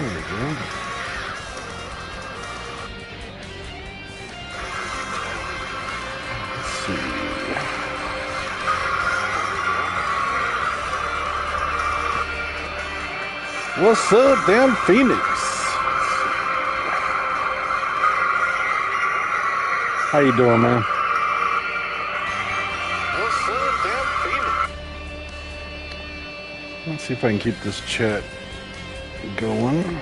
There we go. Let's see. What's up, damn Phoenix? How you doing, man? What's up, damn Phoenix? Let's see if I can keep this chat going.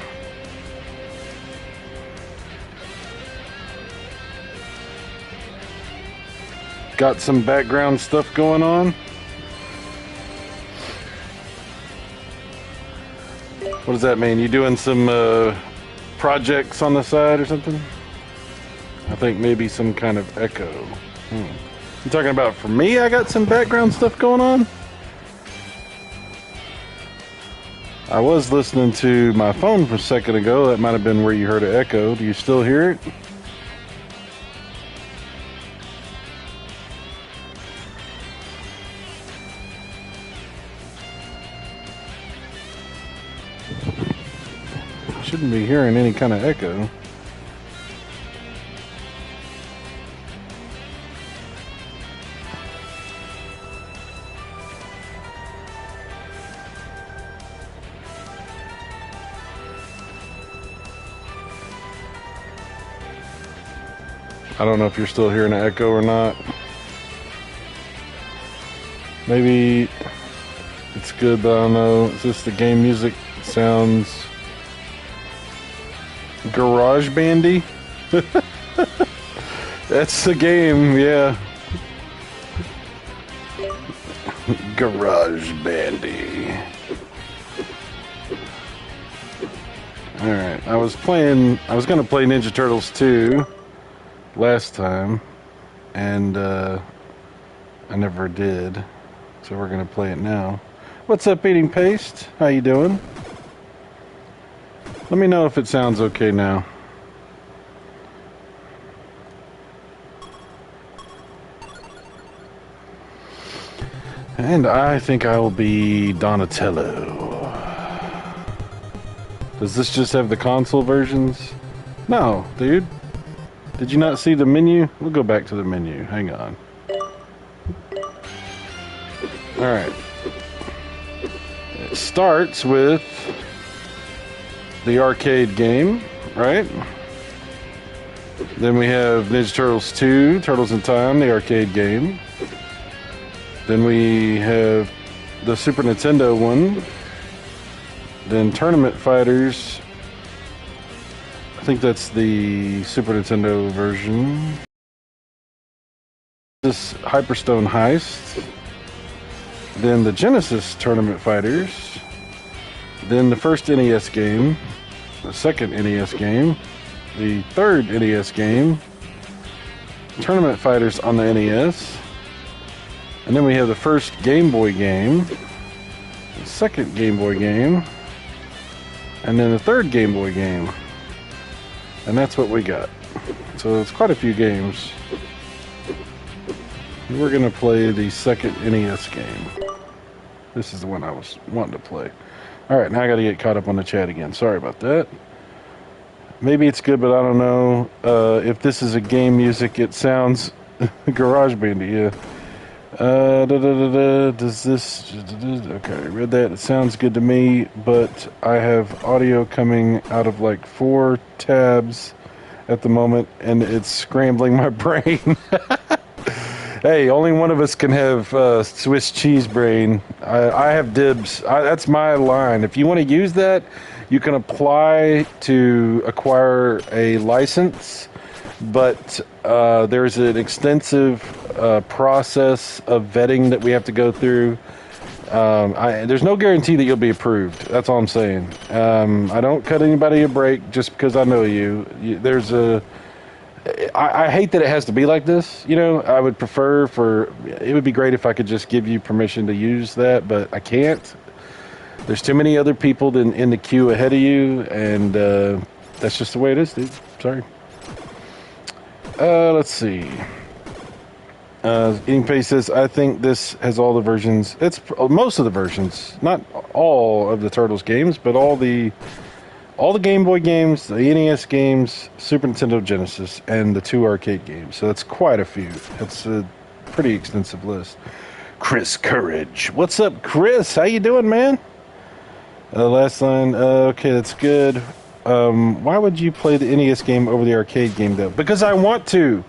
Got some background stuff going on. What does that mean? You doing some projects on the side or something? I think maybe some kind of echo. You talking about for me? I got some background stuff going on? I was listening to my phone for a second ago. That might have been where you heard an echo. Do you still hear it? Shouldn't be hearing any kind of echo. I don't know if you're still hearing an echo or not. Maybe it's good, but I don't know. It's just the game music sounds garage bandy. That's the game, yeah. Garage bandy. Alright, I was gonna play Ninja Turtles 2 last time, and I never did, so we're gonna play it now. What's up, Eating Paste? How you doing? Let me know if it sounds okay now. And I think I will be Donatello. Does this just have the console versions? No, dude. Did you not see the menu? We'll go back to the menu. Hang on. Alright. It starts with the arcade game, right? Then we have Ninja Turtles 2, Turtles in Time, the arcade game. Then we have the Super Nintendo one. Then Tournament Fighters. I think that's the Super Nintendo version. This Hyperstone Heist. Then the Genesis Tournament Fighters. Then the first NES game. The second NES game. The third NES game. Tournament Fighters on the NES. And then we have the first Game Boy game. The second Game Boy game. And then the third Game Boy game. And that's what we got. So it's quite a few games. We're going to play the second NES game. This is the one I was wanting to play. Alright, now I got to get caught up on the chat again. Sorry about that. Maybe it's good, but I don't know. If this is a game music, it sounds garage bandy, yeah. Does this... Okay, I read that. It sounds good to me, but I have audio coming out of like 4 tabs at the moment, and it's scrambling my brain. Hey, only one of us can have Swiss cheese brain. I have dibs. That's my line. If you want to use that, you can apply to acquire a license, but there's an extensive process of vetting that we have to go through. There's no guarantee that you'll be approved. That's all I'm saying. I don't cut anybody a break just because I know you. I hate that it has to be like this. You know, I would prefer it would be great if I could just give you permission to use that, but I can't. There's too many other people in the queue ahead of you, and that's just the way it is, dude. Sorry. Let's see. Eating Pace says, I think this has all the versions. It's most of the versions, not all of the Turtles games, but all the all the Game Boy games, the NES games, Super Nintendo Genesis, and the 2 arcade games. So that's quite a few. That's a pretty extensive list. Chris Courage. What's up, Chris? How you doing, man? Last line. Okay, that's good. Why would you play the NES game over the arcade game, though? Because I want to.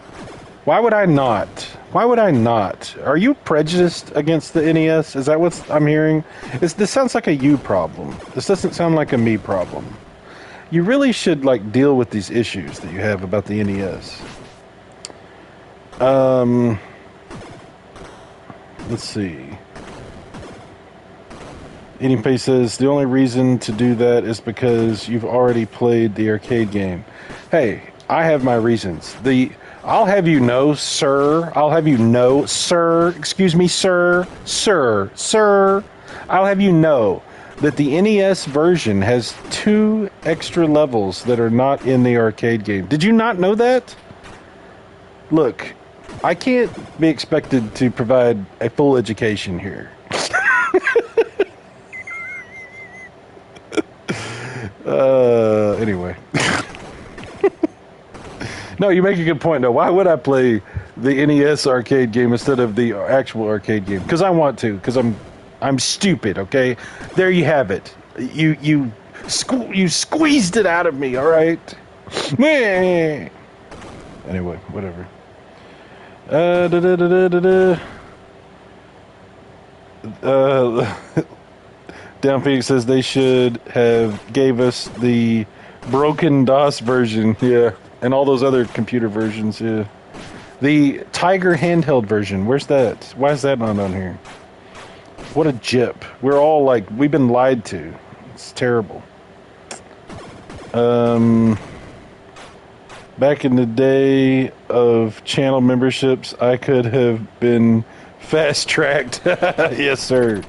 Why would I not? Why would I not? Are you prejudiced against the NES? Is that what I'm hearing? This sounds like a you problem. This doesn't sound like a me problem. You really should like deal with these issues that you have about the NES. Let's see. Eating Pace says the only reason to do that is because you've already played the arcade game. Hey, I have my reasons. I'll have you know, sir. I'll have you know, sir. Excuse me, sir. Sir. I'll have you know that the NES version has 2 extra levels that are not in the arcade game. Did you not know that? Look, I can't be expected to provide a full education here. Anyway. No, you make a good point, though. Why would I play the NES arcade game instead of the actual arcade game? Because I want to. Because I'm stupid, okay? There you have it. You squeezed it out of me, all right? Anyway, whatever. Down Phoenix says they should have gave us the broken DOS version, yeah, and all those other computer versions, yeah. The Tiger handheld version, where's that? Why is that not on here? What a jip. We're all like, we've been lied to. It's terrible. Back in the day of channel memberships, I could have been fast-tracked. Yes, sir.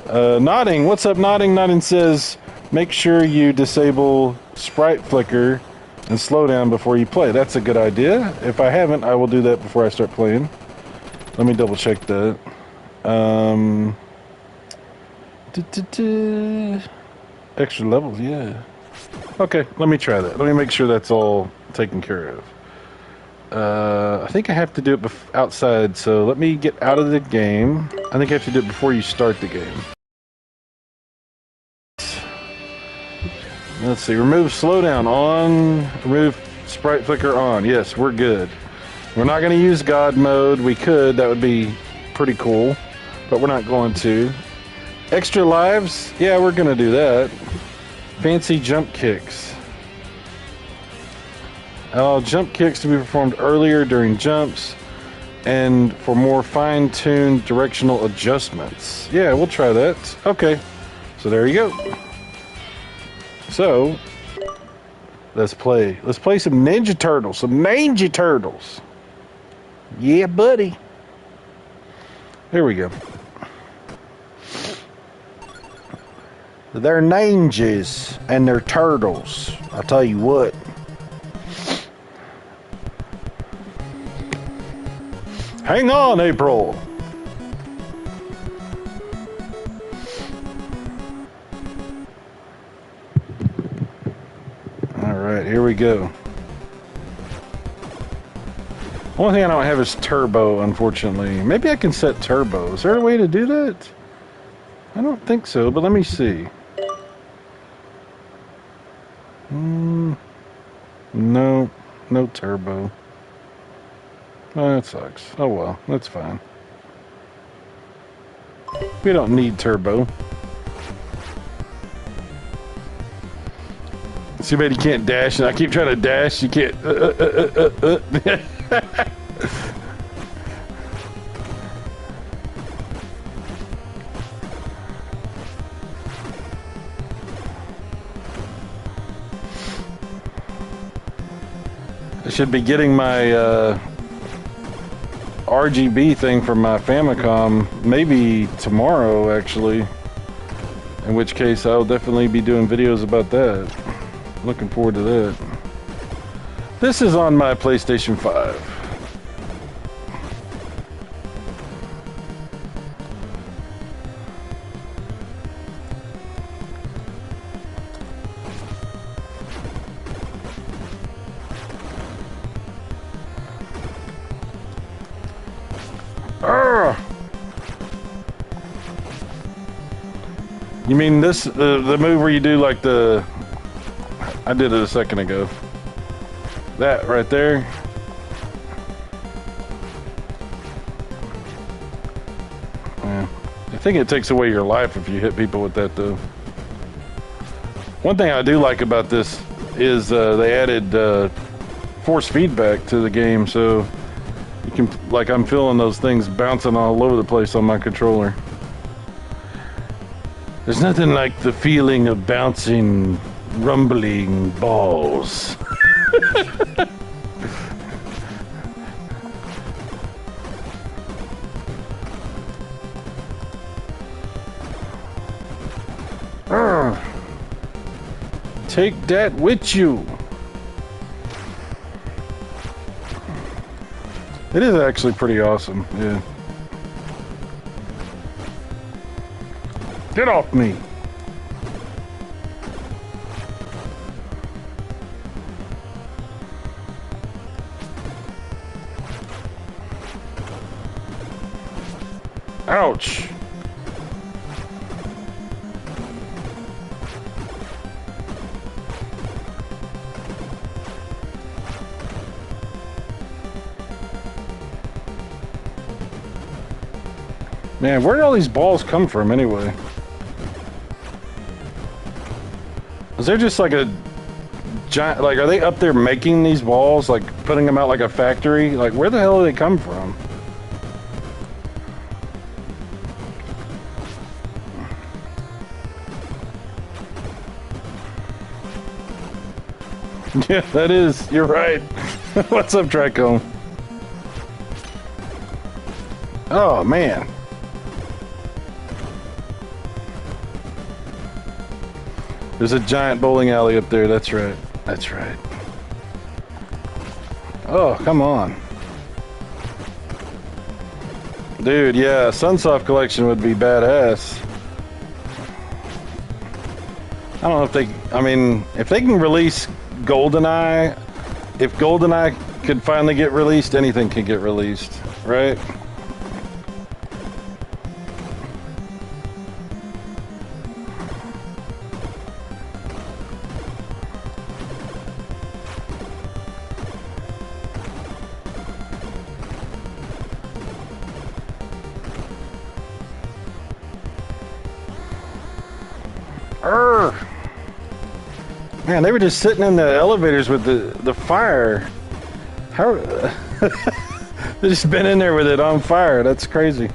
Nodding, what's up, Nodding? Nodding says, make sure you disable sprite flicker and slow down before you play. That's a good idea. If I haven't, I will do that before I start playing. Let me double check that. Extra levels, yeah. Okay, let me try that. Let me make sure that's all taken care of. I think I have to do it outside, so let me get out of the game. I think I have to do it before you start the game. Let's see, remove slowdown on, remove sprite flicker on. Yes, we're good. We're not going to use God mode. We could, that would be pretty cool, but we're not going to. Extra lives? Yeah, we're going to do that. Fancy jump kicks. Jump kicks to be performed earlier during jumps and for more fine-tuned directional adjustments. Yeah, we'll try that. Okay, so there you go. So, let's play. Let's play some Ninja Turtles. Some Ninja Turtles. Yeah, buddy. There we go. They're ninjas and they're turtles. I'll tell you what. Hang on, April. All right, here we go. Only thing I don't have is turbo, unfortunately. Maybe I can set turbo. Is there a way to do that? I don't think so, but let me see. No, no turbo. Oh, that sucks. Oh well, that's fine. We don't need turbo. See, man, you can't dash, and I keep trying to dash. You can't. I should be getting my RGB thing from my Famicom maybe tomorrow, actually. In which case, I'll definitely be doing videos about that. Looking forward to that. This is on my PlayStation 5. You mean this, the move where you do like the... I did it a second ago. That right there. Yeah. I think it takes away your life if you hit people with that, though. One thing I do like about this is they added force feedback to the game, so you can, like, I'm feeling those things bouncing all over the place on my controller. There's nothing like the feeling of bouncing, rumbling balls. Take that with you. It is actually pretty awesome, yeah. Get off me. Ouch. Man, where did all these balls come from anyway? Is there just like a giant, like, are they up there making these balls, like putting them out like a factory? Like, where the hell do they come from? Yeah, that is, you're right. What's up, Tricone? Oh, man. There's a giant bowling alley up there, that's right. That's right. Oh, come on. Dude, yeah, Sunsoft Collection would be badass. I don't know if they, I mean, if they can release GoldenEye, if GoldenEye could finally get released, anything can get released, right? Man, they were just sitting in the elevators with the fire. How? They just been in there with it on fire. That's crazy.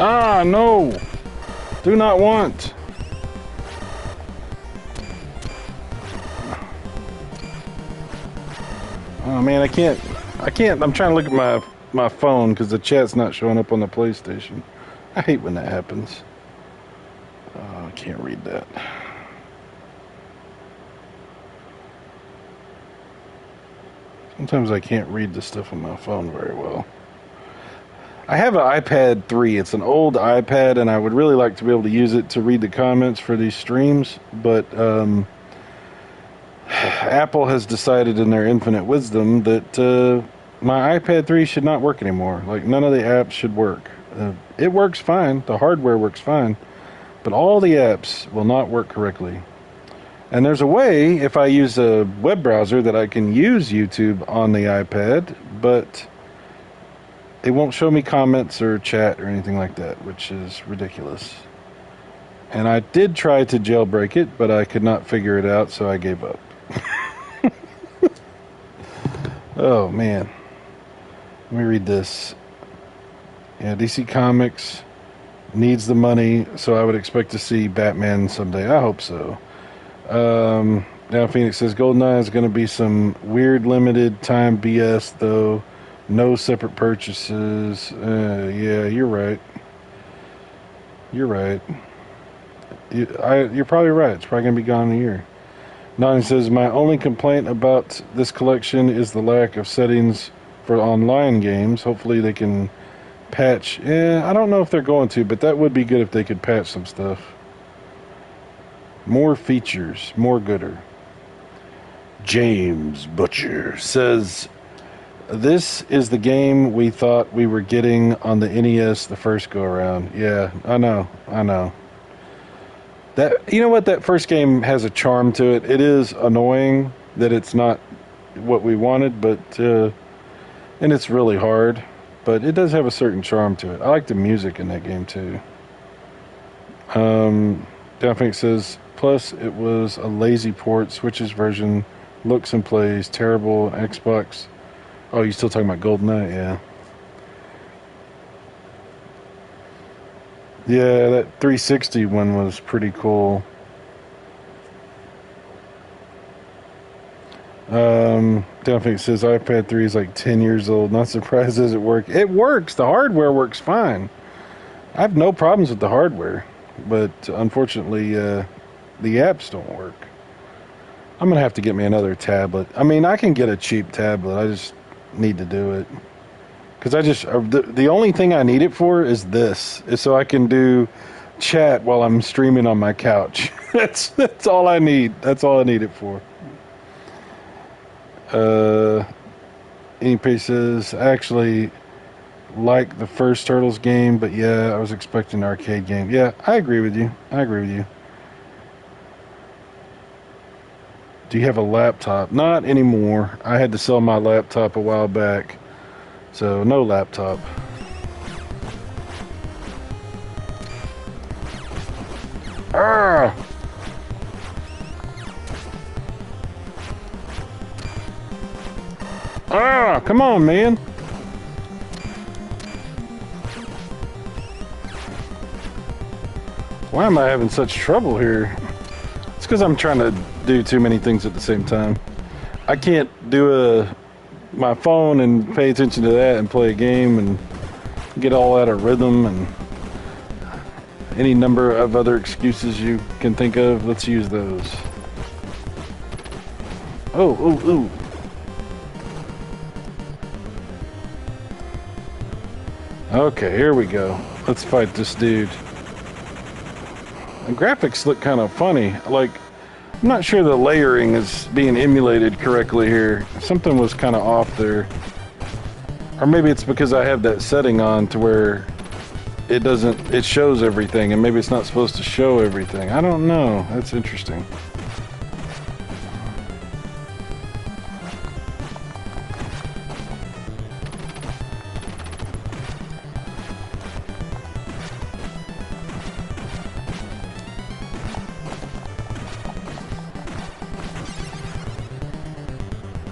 Ah, no! Do not want! Oh man, I can't, I'm trying to look at my phone because the chat's not showing up on the PlayStation. I hate when that happens. Oh, I can't read that. Sometimes I can't read the stuff on my phone very well. I have an iPad 3. It's an old iPad, and I would really like to be able to use it to read the comments for these streams, but Apple has decided in their infinite wisdom that my iPad 3 should not work anymore. Like, none of the apps should work. It works fine. The hardware works fine, but all the apps will not work correctly. And there's a way, if I use a web browser, that I can use YouTube on the iPad, but it won't show me comments or chat or anything like that, which is ridiculous. And I did try to jailbreak it, but I could not figure it out, so I gave up. Oh, man. Let me read this. Yeah, DC Comics needs the money, so I would expect to see Batman someday. I hope so. Now Phoenix says GoldenEye is going to be some weird limited time BS, though. No separate purchases. Yeah, you're right. You're right. You're probably right. It's probably going to be gone in a year. Nani says, my only complaint about this collection is the lack of settings for online games. Hopefully they can patch. I don't know if they're going to, but that would be good if they could patch some stuff. More features, more gooder. James Butcher says, this is the game we thought we were getting on the NES the first go around. Yeah, I know. That, you know what, that first game has a charm to it. It is annoying that it's not what we wanted, but and it's really hard, but it does have a certain charm to it. I like the music in that game too. Downfink says, plus it was a lazy port. Switch's version looks and plays terrible on Xbox. Oh, you still talking about GoldenEye? Yeah. Yeah, that 360 one was pretty cool. Downfink says iPad 3 is like 10 years old. Not surprised. Does it work? It works. The hardware works fine. I have no problems with the hardware, but unfortunately, the apps don't work. I'm gonna have to get me another tablet. I mean, I can get a cheap tablet. I just need to do it because the only thing I need it for is this, is so I can do chat while I'm streaming on my couch. That's all I need. That's all I need it for. Any says, I actually like the first Turtles game, but yeah, I was expecting an arcade game. Yeah, I agree with you. Do you have a laptop? Not anymore. I had to sell my laptop a while back, so no laptop. Ah! Ah, come on, man. Why am I having such trouble here? It's because I'm trying to do too many things at the same time. I can't do my phone and pay attention to that and play a game and get all out of rhythm and any number of other excuses you can think of. Let's use those. Oh. Okay, here we go. Let's fight this dude. The graphics look kind of funny. Like, I'm not sure the layering is being emulated correctly here. Something was kind of off there. Or maybe it's because I have that setting on to where it shows everything, and maybe it's not supposed to show everything. I don't know. That's interesting.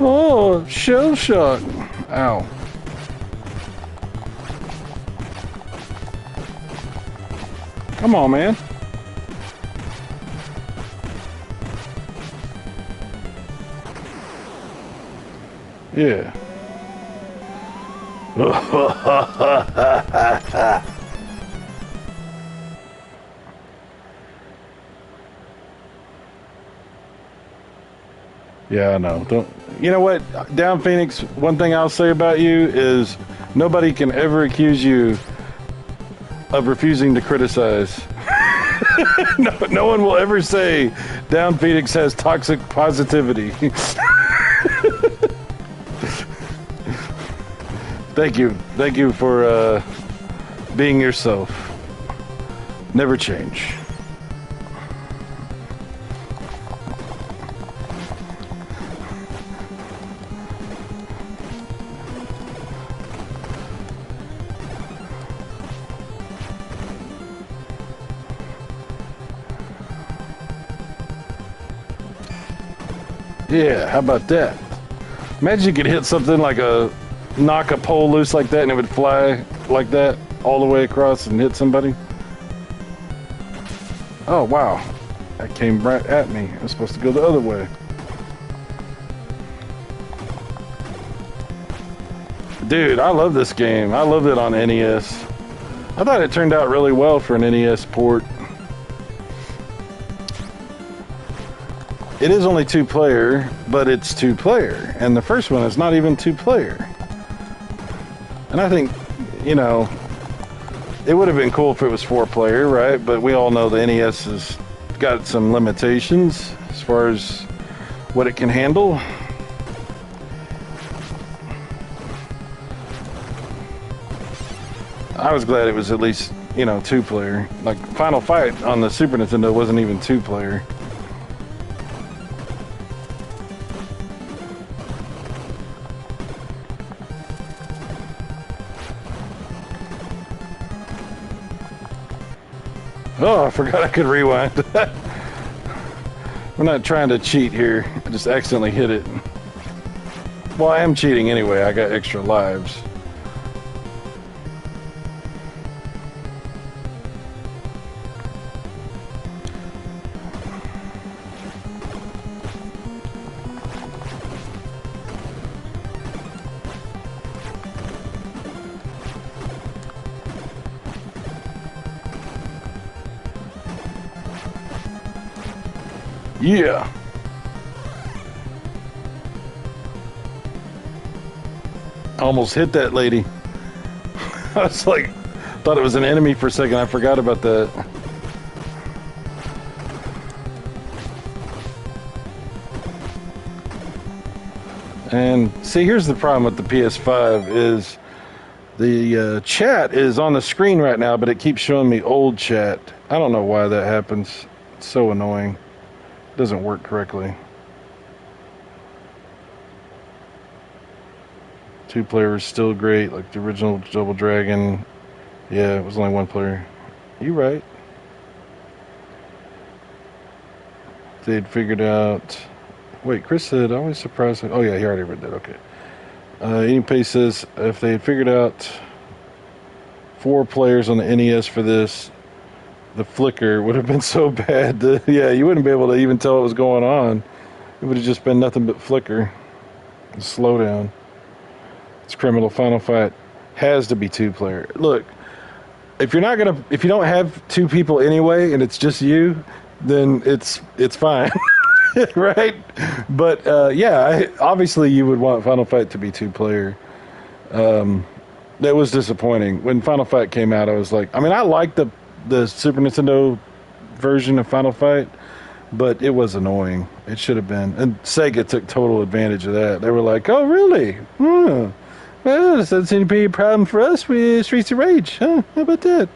Oh, shell shock. Ow. Come on, man. Yeah. Yeah, I know. Don't. You know what, Down Phoenix, one thing I'll say about you is nobody can ever accuse you of refusing to criticize. No one will ever say Down Phoenix has toxic positivity. Thank you for being yourself. Never change. Yeah, how about that? Imagine you could hit something like knock a pole loose like that and it would fly like that all the way across and hit somebody. Oh, wow. That came right at me. I was supposed to go the other way. Dude, I love this game. I loved it on NES. I thought it turned out really well for an NES port. It is only 2-player, but it's 2-player. And the first one is not even 2-player. And I think, you know, it would have been cool if it was 4-player, right? But we all know the NES has got some limitations as far as what it can handle. I was glad it was at least, you know, 2-player. Like Final Fight on the Super Nintendo wasn't even 2-player. Oh, I forgot I could rewind. We're not trying to cheat here. I just accidentally hit it. Well, I am cheating anyway. I got extra lives. Yeah. Almost hit that lady. I was like, thought it was an enemy for a second. I forgot about that. And see, here's the problem with the PS5 is the chat is on the screen right now, but it keeps showing me old chat. I don't know why that happens. It's so annoying. It doesn't work correctly. 2-player is still great, like the original Double Dragon. Yeah, it was only 1 player. You right. They'd figured out. Wait, Chris said, always surprised. Oh, yeah, he already read that. Okay. Eating Pace says, if they had figured out 4 players on the NES for this, the flicker would have been so bad. Yeah, you wouldn't be able to even tell what was going on. It would have just been nothing but flicker. Slow down. It's criminal. Final Fight has to be 2-player. Look, if you don't have 2 people anyway, and it's just you, then it's fine, right? But yeah, obviously you would want Final Fight to be 2-player. That was disappointing when Final Fight came out. I was like, I mean, I liked the Super Nintendo version of Final Fight, but it was annoying. It should have been. And Sega took total advantage of that. They were like, oh, really? Well, this doesn't seem to be a problem for us with Streets of Rage. Huh? How about that?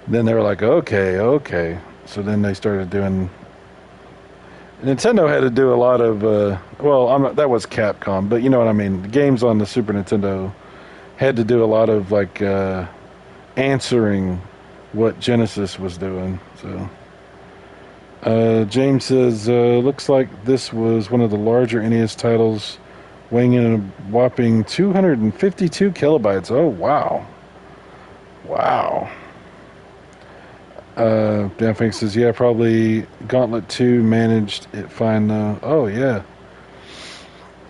Then they were like, okay. So then they started doing... Nintendo had to do a lot of... that was Capcom, but you know what I mean. The games on the Super Nintendo had to do a lot of, like, answering what Genesis was doing. So James says, looks like this was one of the larger NES titles, weighing in a whopping 252 kilobytes. Oh, wow. Dan Fink says, yeah, probably Gauntlet 2 managed it fine though. Oh, yeah.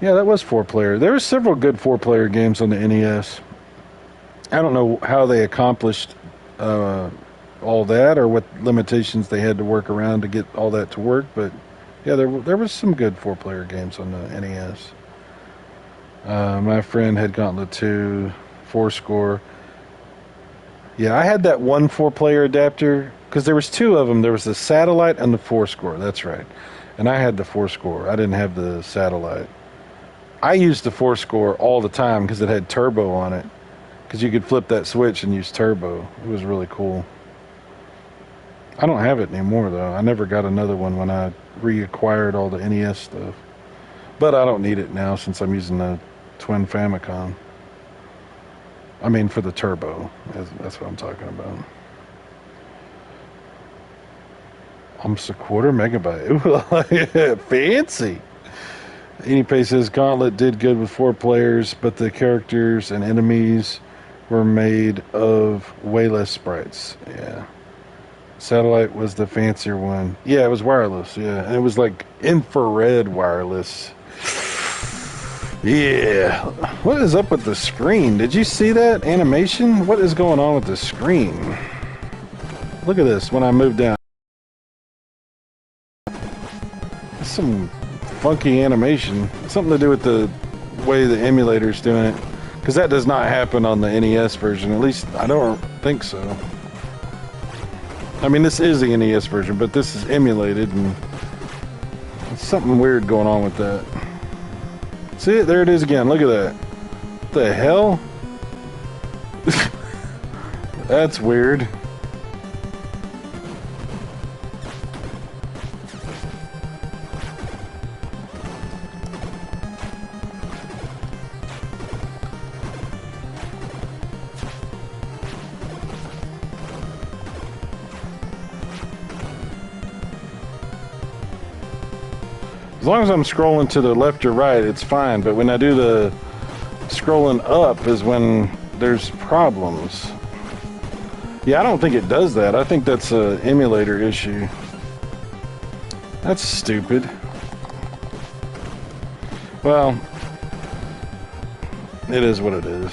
Yeah, that was 4-player. There were several good 4-player games on the NES. I don't know how they accomplished all that or what limitations they had to work around to get all that to work, but yeah, there was some good 4-player games on the NES. My friend had Gauntlet 2, 4-score. Yeah, I had that one 4-player adapter because there was 2 of them. There was the satellite and the 4-score. That's right. And I had the 4-score. I didn't have the satellite. I used the 4-score all the time because it had turbo on it. Because you could flip that switch and use turbo. It was really cool. I don't have it anymore, though. I never got another one when I reacquired all the NES stuff. But I don't need it now since I'm using the Twin Famicom. I mean, for the turbo. That's what I'm talking about. Almost a 1/4 megabyte. Ooh, fancy. Anypace says Gauntlet did good with 4 players, but the characters and enemies were made of way less sprites. Yeah. Satellite was the fancier one. Yeah, it was wireless. Yeah, and it was like infrared wireless. Yeah. What is up with the screen? Did you see that animation? What is going on with the screen? Look at this when I move down. Some funky animation. Something to do with the way the emulator's doing it. Because that does not happen on the NES version. At least, I don't think so. I mean, this is the NES version, but this is emulated, and there's something weird going on with that. See it? There it is again. Look at that. What the hell? That's weird. As long as I'm scrolling to the left or right, it's fine. But when I do the scrolling up is when there's problems. Yeah, I don't think it does that. I think that's an emulator issue. That's stupid. Well, it is what it is.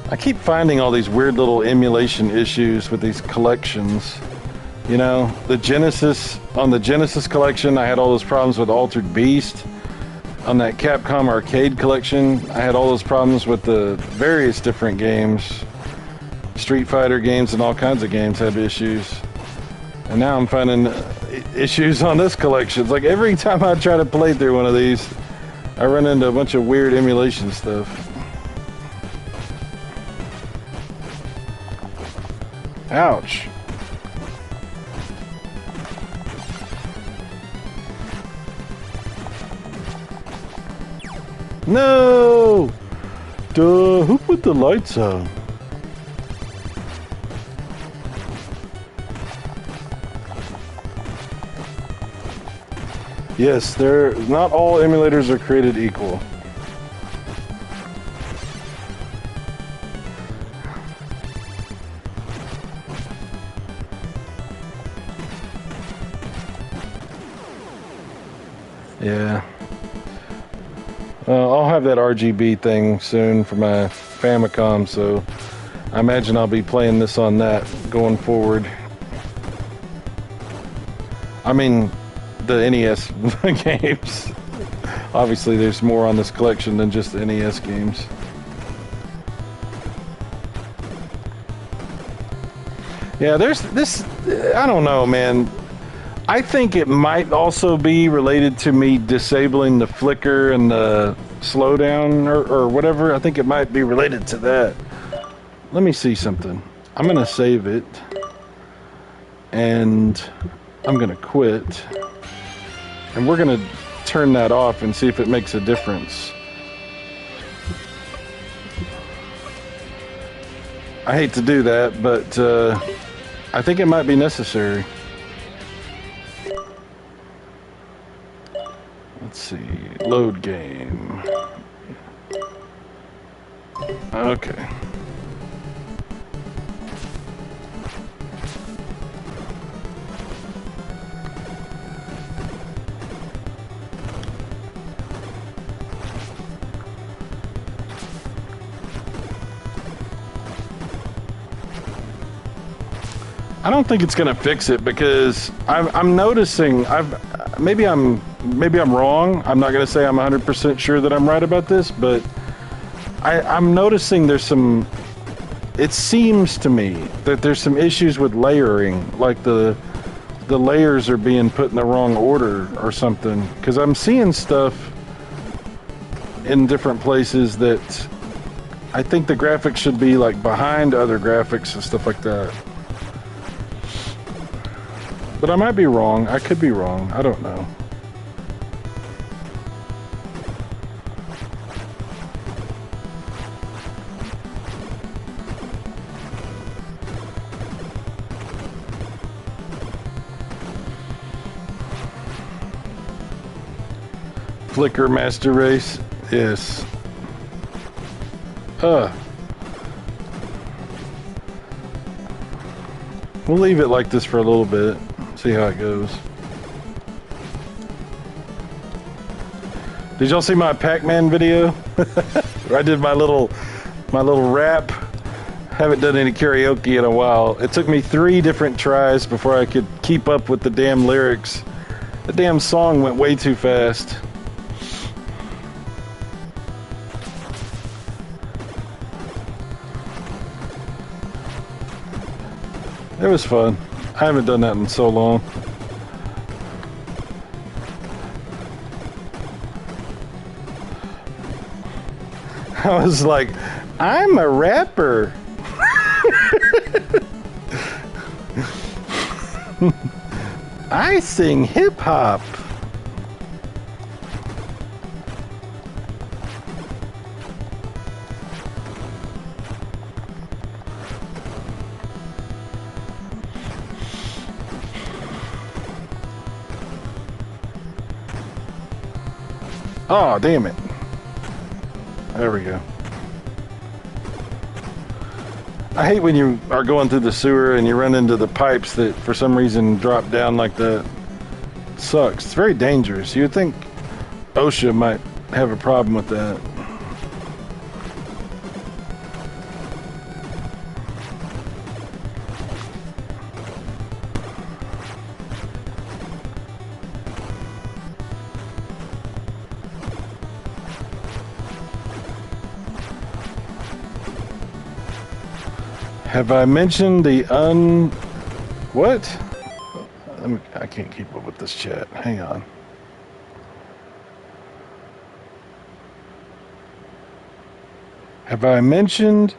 I keep finding all these weird little emulation issues with these collections. You know, the Genesis, on the Genesis collection, I had all those problems with Altered Beast. On that Capcom arcade collection, I had all those problems with the various different games. Street Fighter games and all kinds of games have issues. And now I'm finding issues on this collection. It's like every time I try to play through one of these, I run into a bunch of weird emulation stuff. Ouch. No! Duh, who put the lights on? Yes, not all emulators are created equal. Yeah. I'll have that RGB thing soon for my Famicom, so I imagine I'll be playing this on that going forward. I mean, the NES games. Obviously, there's more on this collection than just the NES games. Yeah, there's this, I don't know, man. I think it might also be related to me disabling the flicker and the slowdown or whatever. I think it might be related to that. Let me see something. I'm going to save it. And I'm going to quit. And we're going to turn that off and see if it makes a difference. I hate to do that, but I think it might be necessary. Let's see, load game. Okay. I don't think it's gonna fix it because I'm noticing maybe I'm wrong. I'm not gonna say I'm 100% sure that I'm right about this, but I'm noticing there's some. It seems to me that there's some issues with layering, like the layers are being put in the wrong order or something. Because I'm seeing stuff in different places that I think the graphics should be like behind other graphics and stuff like that. But I might be wrong. I could be wrong. I don't know. Flicker Master Race. Yes. We'll leave it like this for a little bit. See how it goes. Did y'all see my Pac-Man video? I did my little rap. Haven't done any karaoke in a while. It took me 3 different tries before I could keep up with the damn lyrics. The damn song went way too fast. It was fun. I haven't done that in so long. I was like, I'm a rapper. I sing hip hop. Oh, damn it. There we go. I hate when you are going through the sewer and you run into the pipes that for some reason drop down like that. It sucks. It's very dangerous. You would think OSHA might have a problem with that. Have I mentioned the what? I can't keep up with this chat. Hang on. Have I mentioned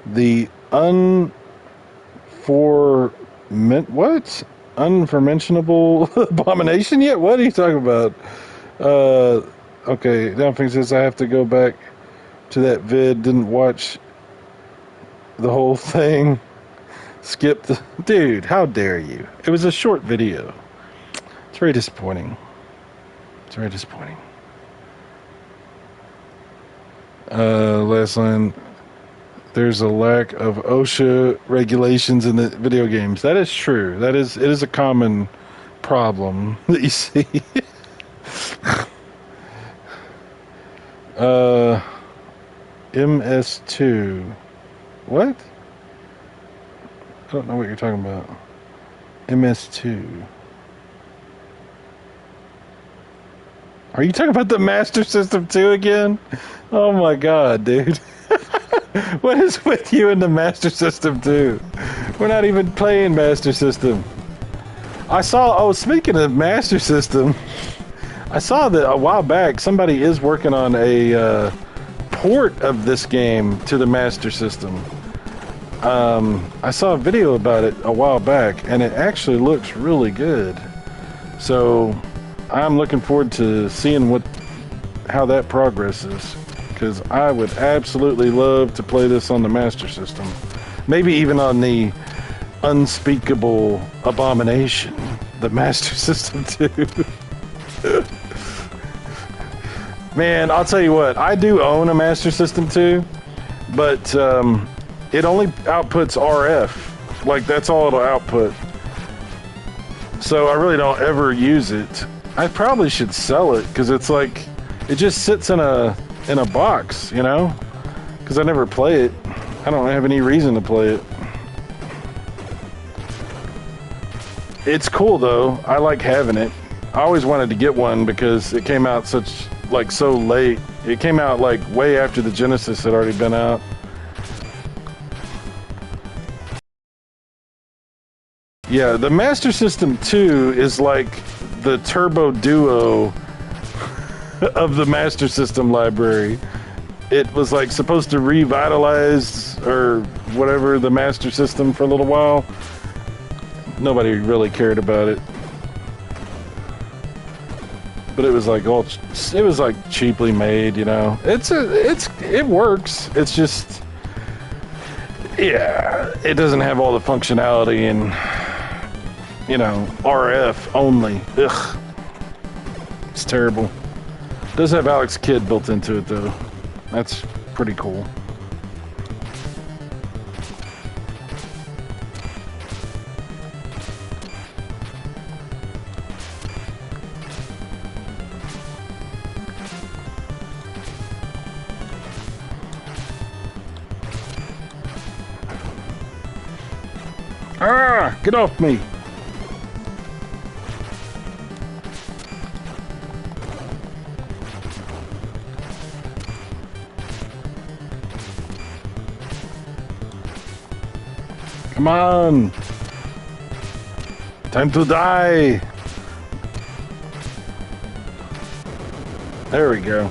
the unmentionable abomination yet? What are you talking about? Okay, Downfing says I have to go back to that vid. Didn't watch the whole thing. Skipped. Dude, how dare you? It was a short video. It's very disappointing. It's very disappointing. Last line. There's a lack of OSHA regulations in the video games. That is true. It is a common problem that you see. MS2. What? I don't know what you're talking about. MS2. Are you talking about the Master System 2 again? Oh my god, dude. What is with you and the Master System 2? We're not even playing Master System. Speaking of Master System, I saw that a while back somebody is working on a port of this game to the Master System. I saw a video about it a while back, and it actually looks really good. So I'm looking forward to seeing how that progresses, because I would absolutely love to play this on the Master System. Maybe even on the unspeakable abomination, the Master System 2. Man, I'll tell you what, I do own a Master System 2, but it only outputs RF. Like, that's all it'll output. So I really don't ever use it. I probably should sell it, because it's like, it just sits in a box, you know? Because I never play it. I don't have any reason to play it. It's cool though. I like having it. I always wanted to get one because it came out so late. It came out like way after the Genesis had already been out. Yeah, the Master System 2 is like the Turbo Duo of the Master System library. It was like supposed to revitalize or whatever the Master System for a little while. Nobody really cared about it. But it was like cheaply made, you know. It works. It's just, yeah, it doesn't have all the functionality and, you know, RF only. Ugh. It's terrible. It does have Alex Kidd built into it though. That's pretty cool. Get off me! Come on! Time to die! There we go.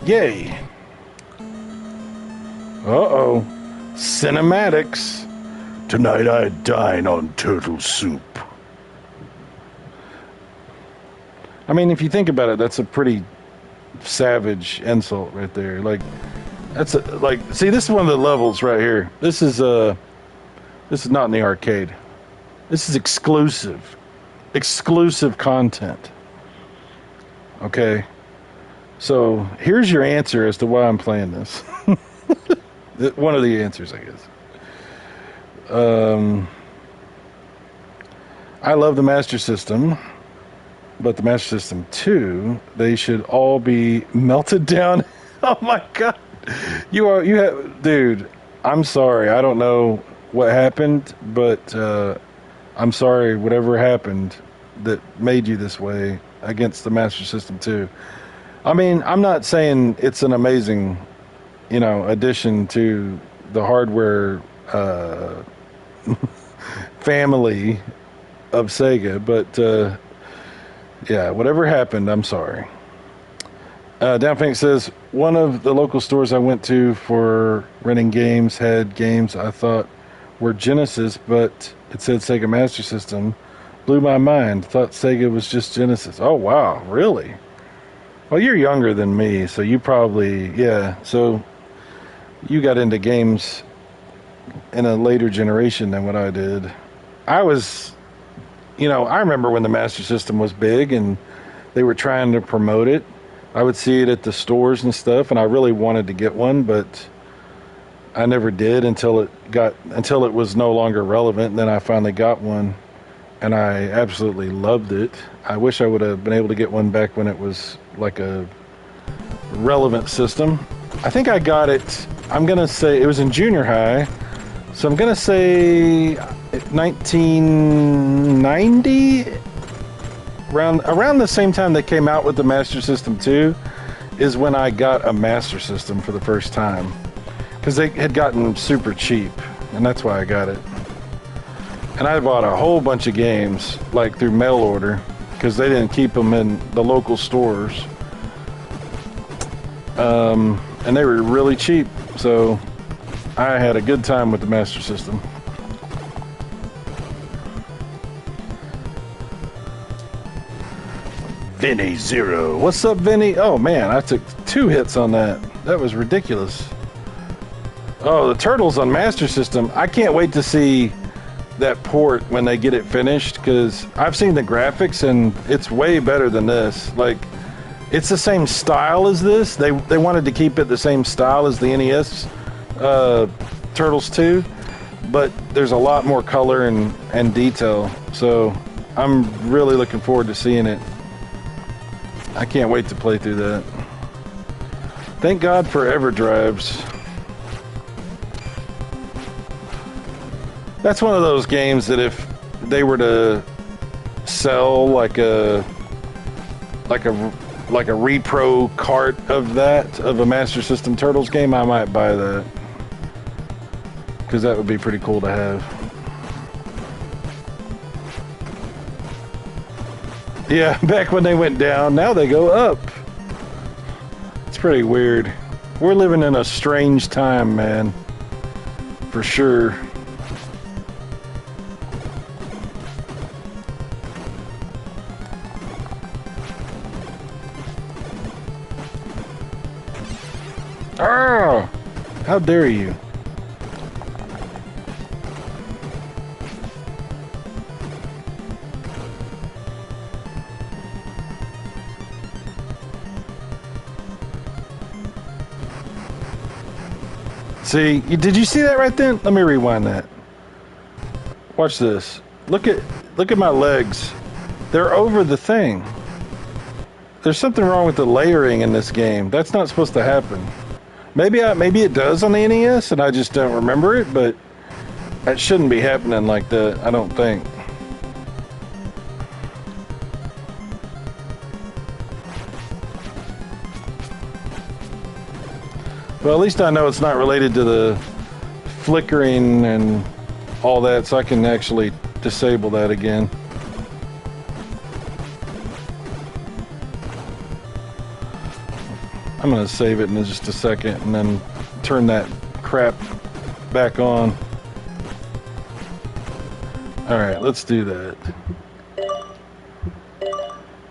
Yay! Uh-oh. Cinematics. Tonight I dine on turtle soup. I mean, if you think about it, that's a pretty savage insult right there. Like, that's like, see, this is one of the levels right here. This is not in the arcade. This is exclusive content. Okay, so here's your answer as to why I'm playing this. One of the answers, I guess. I love the Master System. But the Master System 2, they should all be melted down. Oh my God. Dude, I'm sorry. I don't know what happened, but I'm sorry, whatever happened that made you this way against the Master System 2. I mean, I'm not saying it's an amazing, addition to the hardware family of Sega, but yeah, whatever happened, I'm sorry. Down Phoenix says, one of the local stores I went to for renting games had games I thought were Genesis, but it said Sega Master System. Blew my mind. Thought Sega was just Genesis. Oh, wow. Really? Well, you're younger than me, so you probably, yeah. So you got into games in a later generation than what I did. I was... I remember when the Master System was big and they were trying to promote it. I would see it at the stores and stuff, and I really wanted to get one, but I never did until it was no longer relevant. And then I finally got one, and I absolutely loved it. I wish I would have been able to get one back when it was like a relevant system. I think I got it, I'm going to say, it was in junior high. So I'm going to say 1990, around the same time they came out with the Master System 2 is when I got a Master System for the first time. Because they had gotten super cheap, and that's why I got it. And I bought a whole bunch of games, like through mail order, because they didn't keep them in the local stores. And they were really cheap, so I had a good time with the Master System. Vinny Zero. What's up, Vinny? Oh, man, I took 2 hits on that. That was ridiculous. Oh, the Turtles on Master System. I can't wait to see that port when they get it finished, because I've seen the graphics, and it's way better than this. Like, it's the same style as this. They wanted to keep it the same style as the NES Turtles 2, but there's a lot more color and detail, so I'm really looking forward to seeing it. I can't wait to play through that. Thank God for EverDrives. That's one of those games that if they were to sell like a repro cart of a Master System Turtles game, I might buy that. Because that would be pretty cool to have. Yeah, back when they went down, now they go up. It's pretty weird. We're living in a strange time, man. For sure. Oh! How dare you? See, did you see that right then? Let me rewind that. Watch this. Look at my legs. They're over the thing. There's something wrong with the layering in this game. That's not supposed to happen. Maybe it does on the NES, and I just don't remember it. But that shouldn't be happening like that. I don't think. Well, at least I know it's not related to the flickering and all that, so I can actually disable that again. I'm going to save it in just a second and then turn that crap back on. Alright, let's do that.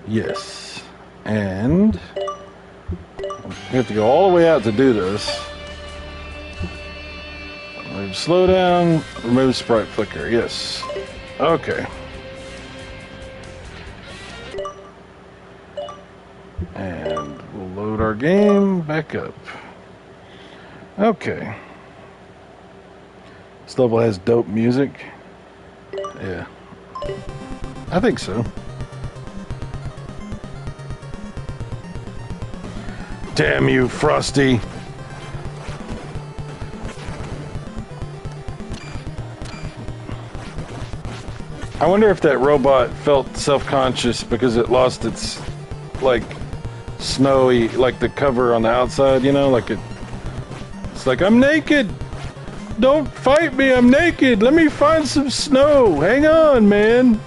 Yes. And we have to go all the way out to do this. Remove slowdown, remove sprite flicker. Yes. Okay. And we'll load our game back up. Okay. This level has dope music. Yeah. I think so. Damn you, Frosty. I wonder if that robot felt self-conscious because it lost its, like, snowy, like the cover on the outside, you know? Like it's like, I'm naked! Don't fight me, I'm naked! Let me find some snow! Hang on, man!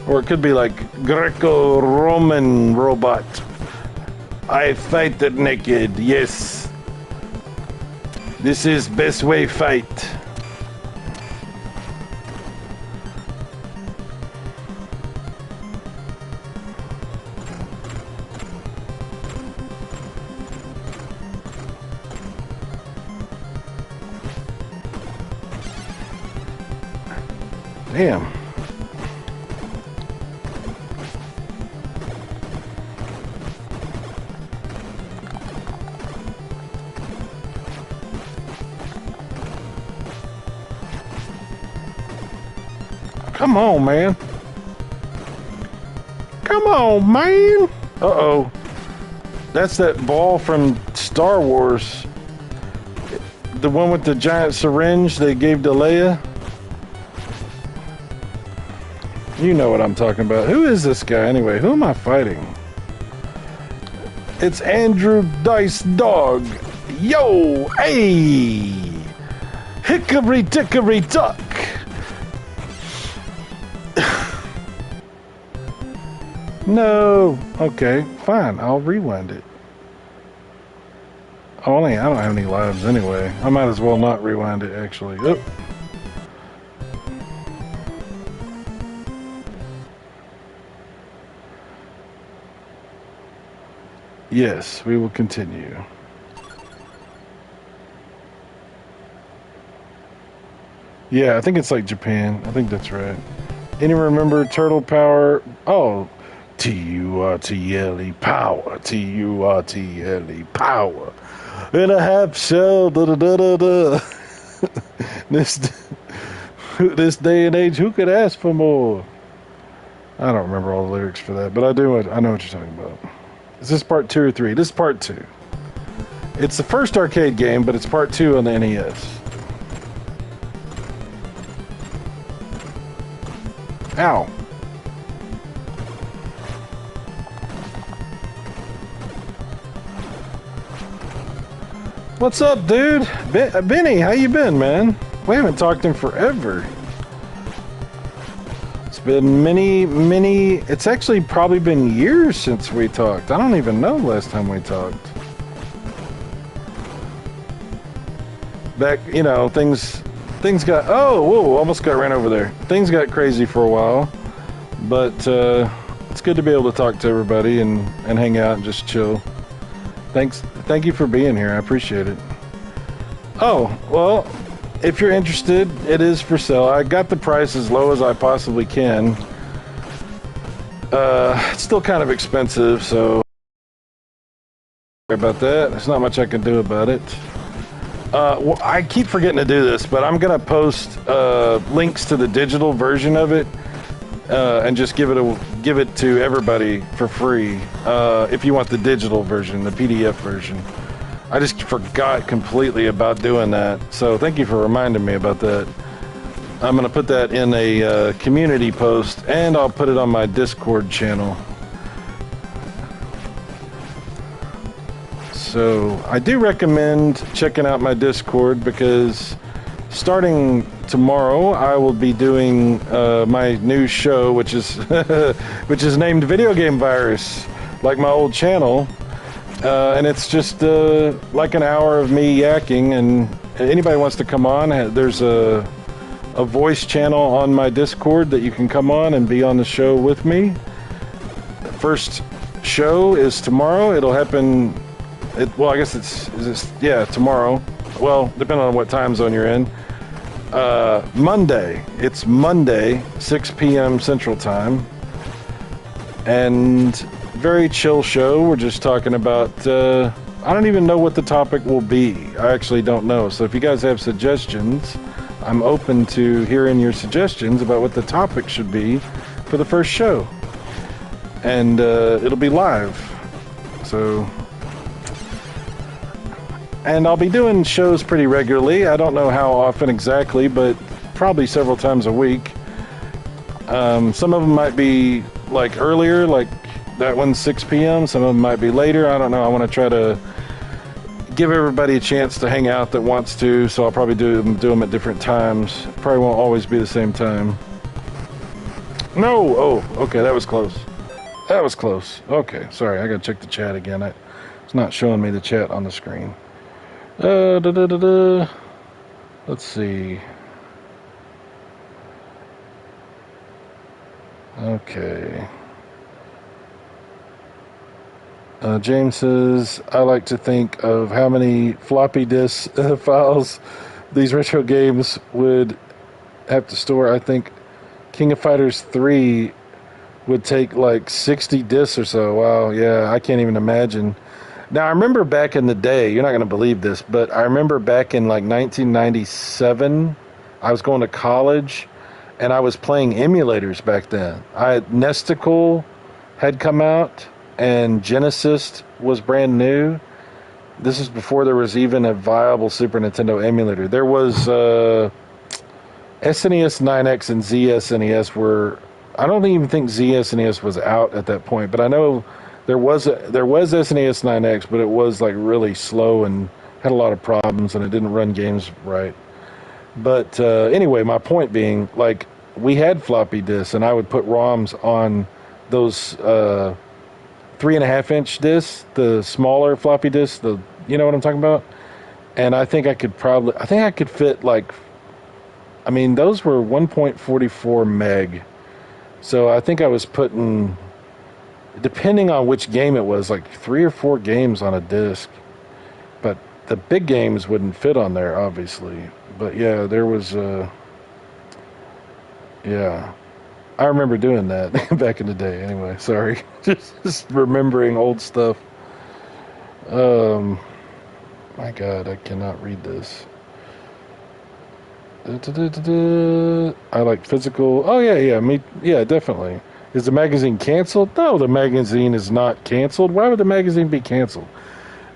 Or it could be like Greco-Roman robot. I fight it naked, yes. This is best way fight. Damn. Come on, man. Come on, man. Uh-oh. That's that ball from Star Wars. The one with the giant syringe they gave to Leia. You know what I'm talking about. Who is this guy anyway? Who am I fighting? It's Andrew Dice Dog. Yo, hey. Hickory dickory duck. No. Okay, fine. I'll rewind it. Oh, I don't have any lives anyway. I might as well not rewind it, actually. Oop. Yes, we will continue. Yeah, I think it's like Japan. I think that's right. Anyone remember Turtle Power? Oh, T-U-R-T-L-E power. T-U-R-T-L-E power. In a half shell. Da-da-da-da-da. This day and age, who could ask for more? I don't remember all the lyrics for that, but I know what you're talking about. Is this part 2 or 3? This is part 2. It's the first arcade game, but it's part 2 on the NES. Ow. What's up, dude? Benny, how you been, man? We haven't talked in forever. It's been many... It's actually probably been years since we talked. I don't even know last time we talked. Back, you know, things got... Oh, whoa, almost got ran over there. Things got crazy for a while. But it's good to be able to talk to everybody and hang out and just chill. Thank you for being here. I appreciate it. Oh, well, if you're interested, it is for sale. I got the price as low as I possibly can. It's still kind of expensive, so sorry about that. There's not much I can do about it. Well, I keep forgetting to do this, but I'm going to post links to the digital version of it and just give it to everybody for free if you want the digital version, the PDF version. I just forgot completely about doing that, so thank you for reminding me about that. I'm going to put that in a community post, and I'll put it on my Discord channel. So I do recommend checking out my Discord because starting tomorrow I will be doing my new show, which is which is named Video Game Virus, like my old channel, and it's just like an hour of me yakking. And anybody wants to come on, there's a voice channel on my Discord that you can come on and be on the show with me. The first show is tomorrow. It'll happen. Well, I guess it's tomorrow. Well, depending on what time zone you're in. Monday. It's Monday, 6 p.m. Central Time. And very chill show. We're just talking about, I don't even know what the topic will be. I actually don't know. So if you guys have suggestions, I'm open to hearing your suggestions about what the topic should be for the first show. And it'll be live. So... And I'll be doing shows pretty regularly. I don't know how often exactly, but probably several times a week. Some of them might be like earlier, like that one's 6 p.m. Some of them might be later. I don't know. I want to try to give everybody a chance to hang out that wants to, so I'll probably do them at different times. Probably won't always be the same time. No! Oh, okay, that was close. That was close. Okay, sorry, I gotta check the chat again. It's not showing me the chat on the screen. Let's see. Okay. James says, I like to think of how many floppy disk files these retro games would have to store. I think King of Fighters 3 would take like 60 discs or so. Wow, yeah, I can't even imagine. Now, I remember back in the day, you're not going to believe this, but I remember back in like 1997, I was going to college, and I was playing emulators back then. Nesticle had come out, and Genesis was brand new. This is before there was even a viable Super Nintendo emulator. There was SNES 9X and ZSNES were... I don't even think ZSNES was out at that point, but I know... There was SNES 9X, but it was like really slow and had a lot of problems, and it didn't run games right. But anyway, my point being, like, we had floppy disks, and I would put ROMs on those 3.5-inch discs, the smaller floppy disks. You know what I'm talking about? And I think I could fit like, I mean, those were 1.44 meg. So I think I was putting, depending on which game it was, like 3 or 4 games on a disc. But the big games wouldn't fit on there, obviously. But yeah, there was yeah, I remember doing that back in the day. Anyway, sorry, just remembering old stuff. My God, I cannot read this. I like physical. Oh yeah, definitely. Is the magazine canceled? No, the magazine is not canceled. Why would the magazine be canceled?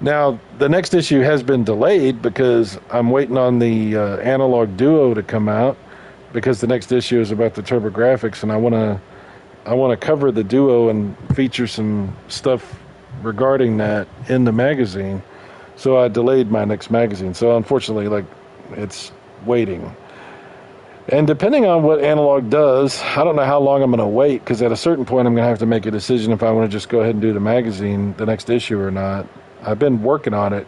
Now, the next issue has been delayed because I'm waiting on the Analog Duo to come out, because the next issue is about the TurboGrafx, and I want to cover the Duo and feature some stuff regarding that in the magazine. So I delayed my next magazine. So unfortunately, like, it's waiting. And depending on what Analog does, I don't know how long I'm going to wait, because at a certain point I'm going to have to make a decision if I want to just go ahead and do the magazine, the next issue, or not. I've been working on it,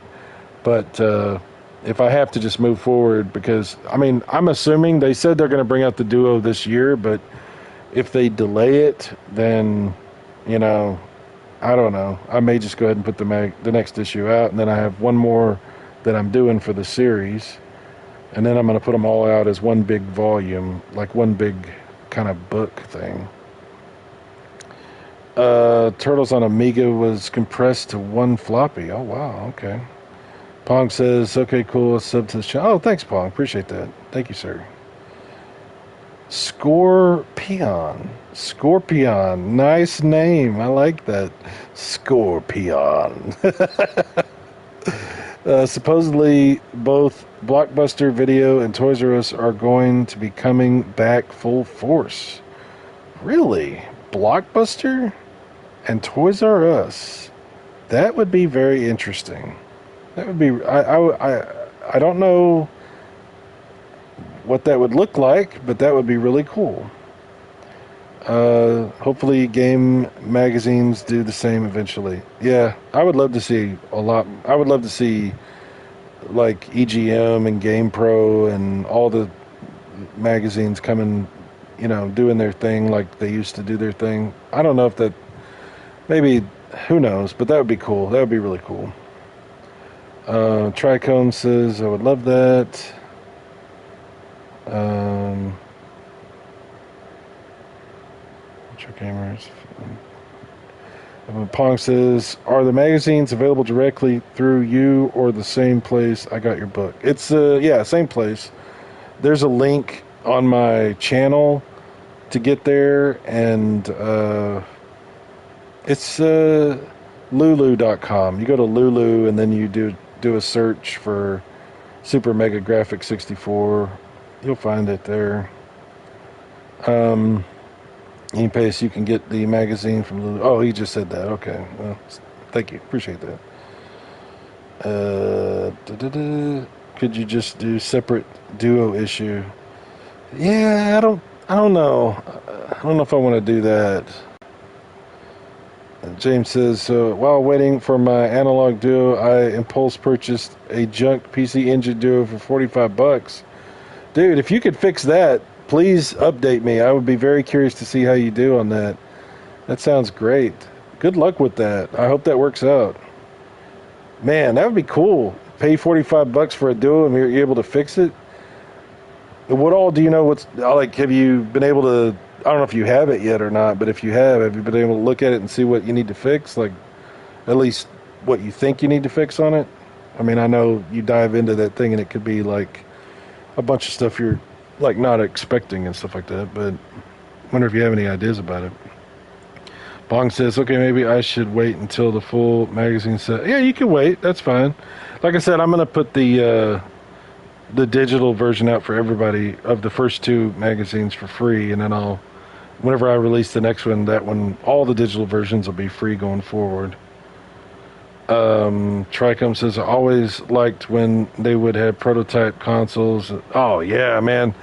but if I have to just move forward, because, I mean, I'm assuming they said they're going to bring out the Duo this year, but if they delay it, then, you know, I don't know. I may just go ahead and put the next issue out, and then I have one more that I'm doing for the series, and then I'm going to put them all out as one big volume, like one big kind of book thing. Turtles on Amiga was compressed to 1 floppy. Oh, wow, okay. Pong says, okay, cool. Sub to the channel. Oh, thanks, Pong. Appreciate that. Thank you, sir. Scorpion. Scorpion. Nice name. I like that. Scorpion. Supposedly, both Blockbuster Video and Toys R Us are going to be coming back full force. Really? Blockbuster and Toys R Us? That would be very interesting. That would be. I don't know what that would look like, but that would be really cool. Hopefully game magazines do the same eventually. Yeah, I would love to see a lot. I would love to see like EGM and Game Pro and all the magazines coming, doing their thing like they used to do their thing. I don't know if that, maybe, who knows, but that would be cool. That would be really cool. Tricone says, I would love that. Gamers. Pong says, are the magazines available directly through you or the same place I got your book? It's yeah, same place. There's a link on my channel to get there, and it's lulu.com. You go to Lulu and then you do a search for Super Mega Graphic 64. You'll find it there. Any place you can get the magazine from Lulu. Oh, he just said that. Okay. Well, thank you. Appreciate that. Could you just do separate duo issue? Yeah, I don't know. I don't know if I want to do that. James says, while waiting for my analog duo, I impulse purchased a junk PC Engine duo for $45. Dude, if you could fix that, please update me. I would be very curious to see how you do on that. That sounds great. Good luck with that. I hope that works out. Man, that would be cool. Pay $45 for a duo and you're able to fix it. What all do you know? What's like? Have you been able to? I don't know if you have it yet or not, but if you have you been able to look at it and see what you need to fix? Like, at least what you think you need to fix on it. I mean, I know you dive into that thing and it could be like a bunch of stuff you're like not expecting and stuff like that, but I wonder if you have any ideas about it. Bong says, okay, maybe I should wait until the full magazine set. Yeah, you can wait. That's fine. Like I said, I'm going to put the digital version out for everybody of the first two magazines for free, and then whenever I release the next one, that one, all the digital versions will be free going forward. Tricom says, I always liked when they would have prototype consoles. Oh yeah, man.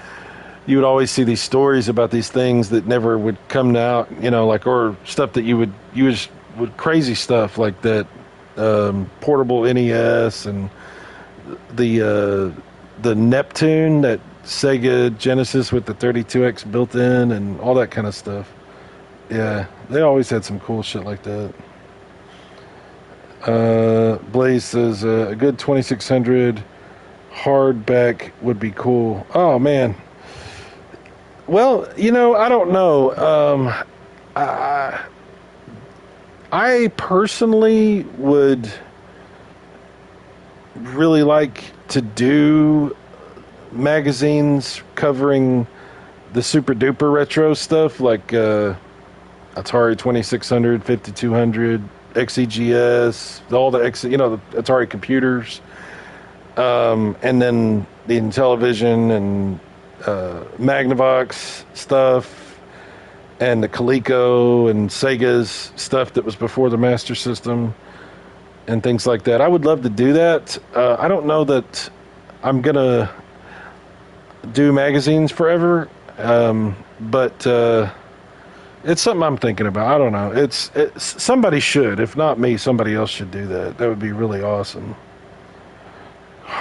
You would always see these stories about these things that never would come out, like, or stuff that you would crazy stuff like that, portable NES and the Neptune, that Sega Genesis with the 32X built in and all that kind of stuff. Yeah, they always had some cool shit like that. Blaze says a good 2600 hardback would be cool. Oh man. Well, I don't know. I personally would really like to do magazines covering the super duper retro stuff, like Atari 2600, 5200, XEGS, all the the Atari computers, and then the Intellivision and Magnavox stuff, and the Coleco and Sega's stuff that was before the Master System, and things like that. I would love to do that. I don't know that I'm gonna do magazines forever, but it's something I'm thinking about. I don't know. It's somebody should. If not me, somebody else should do that. That would be really awesome.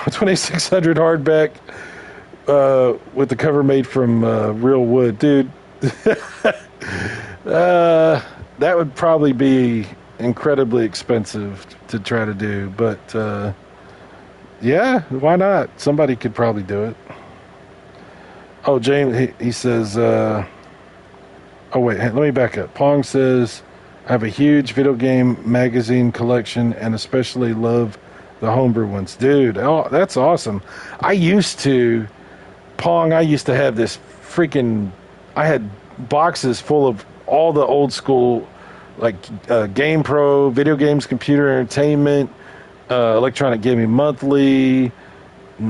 2600 hardback with the cover made from real wood, dude. That would probably be incredibly expensive to try to do, but yeah, why not? Somebody could probably do it. Oh, James, he says, oh wait, let me back up. Pong says, I have a huge video game magazine collection and especially love The homebrew ones, dude. Oh, that's awesome. I used to Pong. I used to have this freaking. I had boxes full of all the old school, like Game Pro, video games, computer entertainment, Electronic Gaming Monthly,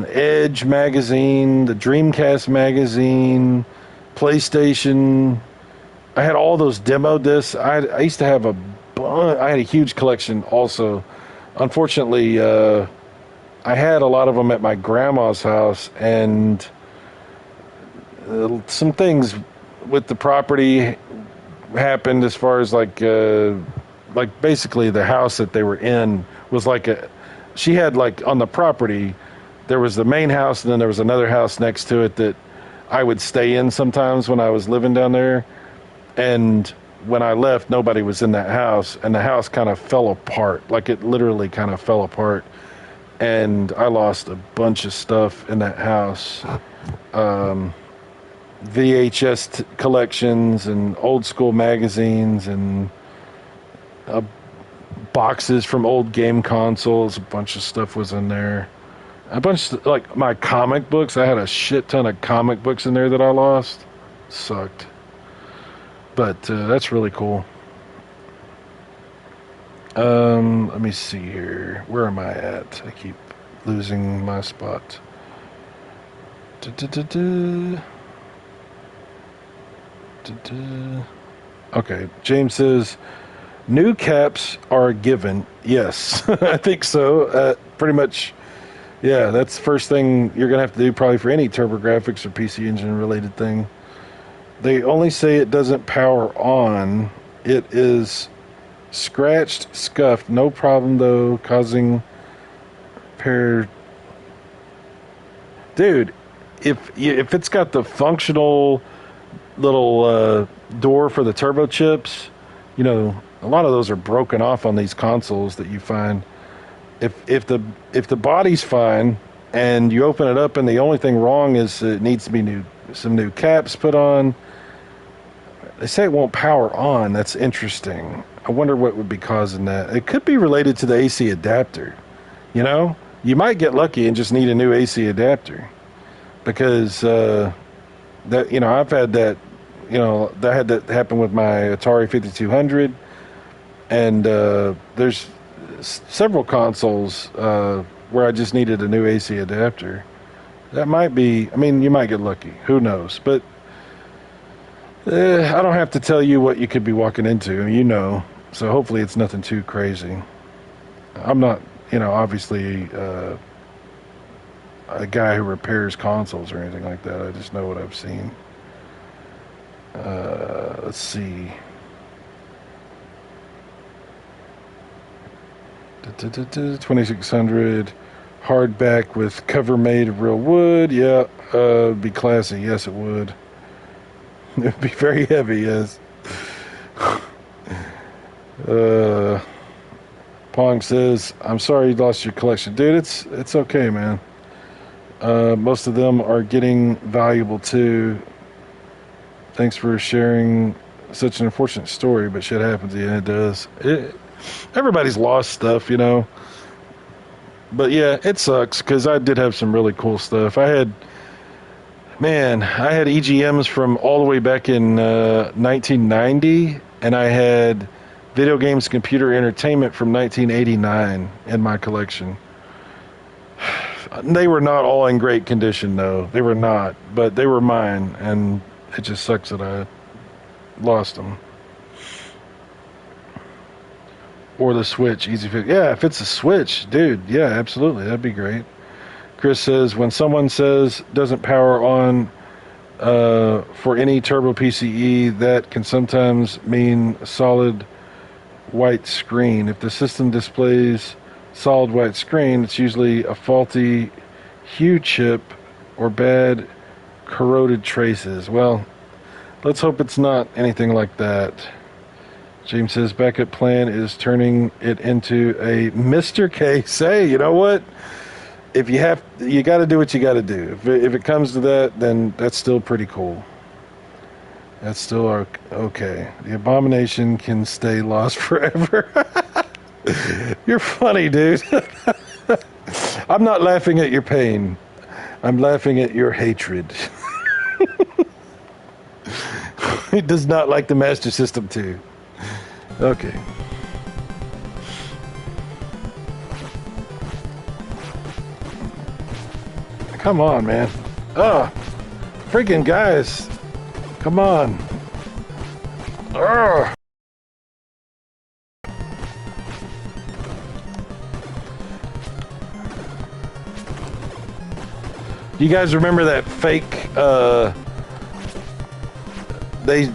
Edge magazine, the Dreamcast magazine, PlayStation. I had all those demo discs. I used to have I had a huge collection also. Unfortunately, I had a lot of them at my grandma's house, and some things with the property happened as far as like basically the house that they were in was she had like on the property there was the main house and then there was another house next to it that I would stay in sometimes when I was living down there, and when I left nobody was in that house, and the house kind of fell apart, like it literally kind of fell apart, and I lost a bunch of stuff in that house. VHS collections and old school magazines and boxes from old game consoles. A bunch of stuff was in there. A bunch of, like my comic books. I had a shit ton of comic books in there that I lost. Sucked. But that's really cool. Let me see here. Where am I at? I keep losing my spot. Okay, James says, new caps are given. Yes, I think so. Pretty much, yeah, that's the first thing you're going to have to do probably for any TurboGrafx or PC Engine related thing. They only say it doesn't power on. It is scratched, scuffed, no problem though, causing repair. Dude, if it's got the functional little door for the turbo chips, you know, a lot of those are broken off on these consoles that you find. If the body's fine and you open it up and the only thing wrong is it needs to be some new caps put on, they say it won't power on. That's interesting. I wonder what would be causing that. It could be related to the AC adapter. You know, you might get lucky and just need a new AC adapter, because that, you know, I've had that. You know, that had that happen with my Atari 5200, and there's several consoles where I just needed a new AC adapter. That might be, I mean, you might get lucky. Who knows? But I don't have to tell you what you could be walking into. You know, so hopefully it's nothing too crazy. I'm not, you know, obviously a guy who repairs consoles or anything like that. I just know what I've seen. Let's see. 2600 hardback with cover made of real wood. Yeah, it'd be classy. Yes, it would. It'd be very heavy. Yes. Pong says, "I'm sorry you lost your collection, dude. It's okay, man. Most of them are getting valuable too. Thanks for sharing such an unfortunate story, but shit happens. Yeah, it does. Everybody's lost stuff, you know. But yeah, it sucks because I did have some really cool stuff. I had EGMs from all the way back in 1990, and I had video games, computer entertainment from 1989 in my collection. They were not all in great condition, though. They were not, but they were mine, and it just sucks that I lost them. Or the Switch, easy fix. Yeah, if it's a Switch, dude, yeah, absolutely, that'd be great. Chris says, when someone says doesn't power on for any Turbo PCE, that can sometimes mean solid white screen. If the system displays solid white screen, it's usually a faulty hue chip or bad corroded traces. Well, let's hope it's not anything like that. James says backup plan is turning it into a Mr. Case. Hey, you know what? If you got to do what you got to do. If it comes to that, then that's still pretty cool. That's still okay. The abomination can stay lost forever. You're funny, dude. I'm not laughing at your pain. I'm laughing at your hatred. He does not like the Master System 2. Okay. Come on, man. Oh, freaking guys. Come on. Oh. You guys remember that fake, they,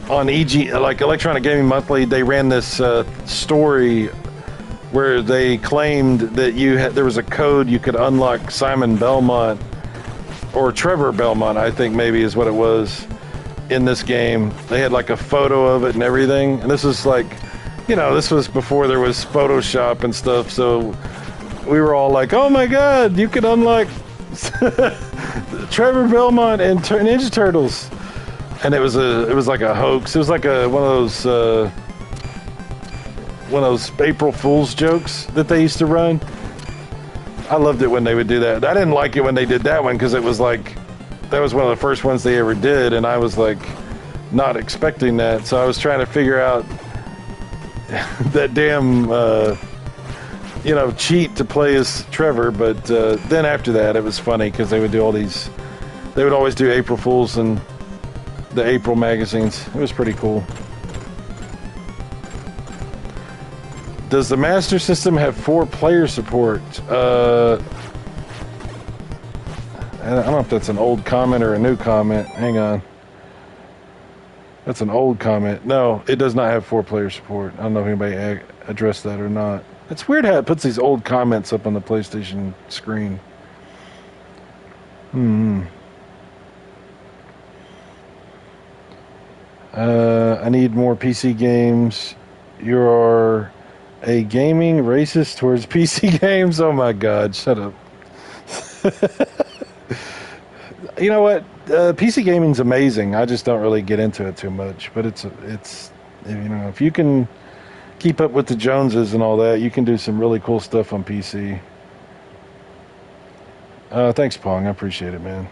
on EG, like Electronic Gaming Monthly, they ran this story where they claimed that there was a code you could unlock Simon Belmont, or Trevor Belmont, I think maybe is what it was, in this game. They had like a photo of it and everything. And this was like, you know, this was before there was Photoshop and stuff. So we were all like, oh my God, you could unlock Trevor Belmont and Ninja Turtles. And it was like a hoax. It was like one of those April Fool's jokes that they used to run. I loved it when they would do that. I didn't like it when they did that one because it was like, that was one of the first ones they ever did, and I was like not expecting that. So I was trying to figure out that damn cheat to play as Trevor. But then after that, it was funny because they would do they would always do April Fools and the April magazines. It was pretty cool. Does the Master System have 4-player support? I don't know if that's an old comment or a new comment. Hang on. That's an old comment. No, it does not have 4-player support. I don't know if anybody addressed that or not. It's weird how it puts these old comments up on the PlayStation screen. I need more PC games. You're a gaming racist towards PC games? Oh my God, shut up. You know what? PC gaming's amazing. I just don't really get into it too much. But it's if you can keep up with the Joneses and all that, you can do some really cool stuff on PC. Thanks, Pong. I appreciate it, man.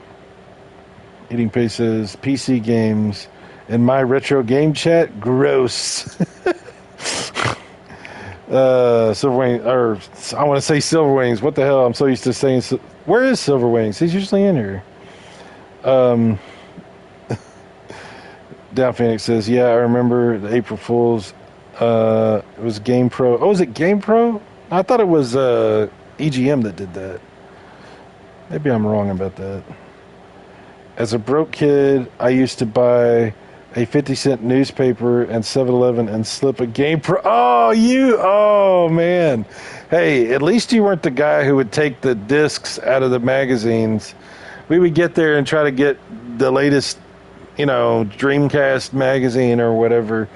Eating Pace says PC games in my retro game chat. Gross. Silverwing, or I want to say Silverwings. What the hell? I'm so used to saying. Where is Silverwings? He's usually in here. Down Phoenix says, yeah, I remember the April Fools. It was Game Pro. Oh, was it Game Pro? I thought it was EGM that did that. Maybe I'm wrong about that. As a broke kid, I used to buy a 50-cent newspaper and 7-Eleven and slip a Game Pro. Oh, man. Hey, at least you weren't the guy who would take the discs out of the magazines. We would get there and try to get the latest, Dreamcast magazine or whatever.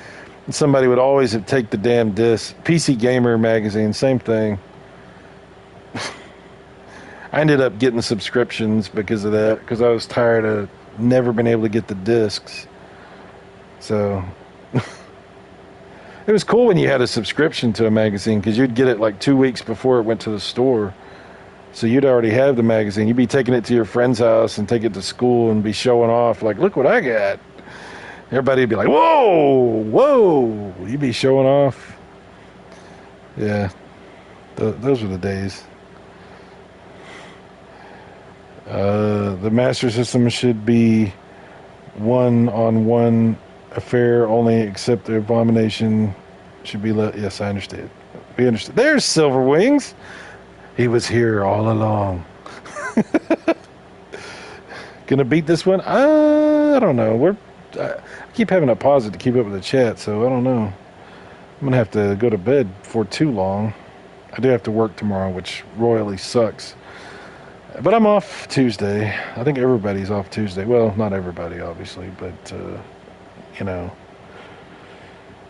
And somebody would always take the damn disc. PC Gamer magazine, same thing. I ended up getting subscriptions because of that, because I was tired of never being able to get the discs. So it was cool when you had a subscription to a magazine, because you'd get it like 2 weeks before it went to the store. So you'd already have the magazine. You'd be taking it to your friend's house and take it to school and be showing off like, look what I got. Everybody would be like, whoa. You'd be showing off. Yeah, those were the days. The Master System should be one-on-one affair only, except the Abomination should be let. Yes, I understand. We understand. There's Silverwings. He was here all along. Gonna beat this one? I don't know. I keep having to pause it to keep up with the chat, so I don't know. I'm gonna have to go to bed for too long. I do have to work tomorrow, which royally sucks. But I'm off Tuesday. I think everybody's off Tuesday. Well, not everybody, obviously, but,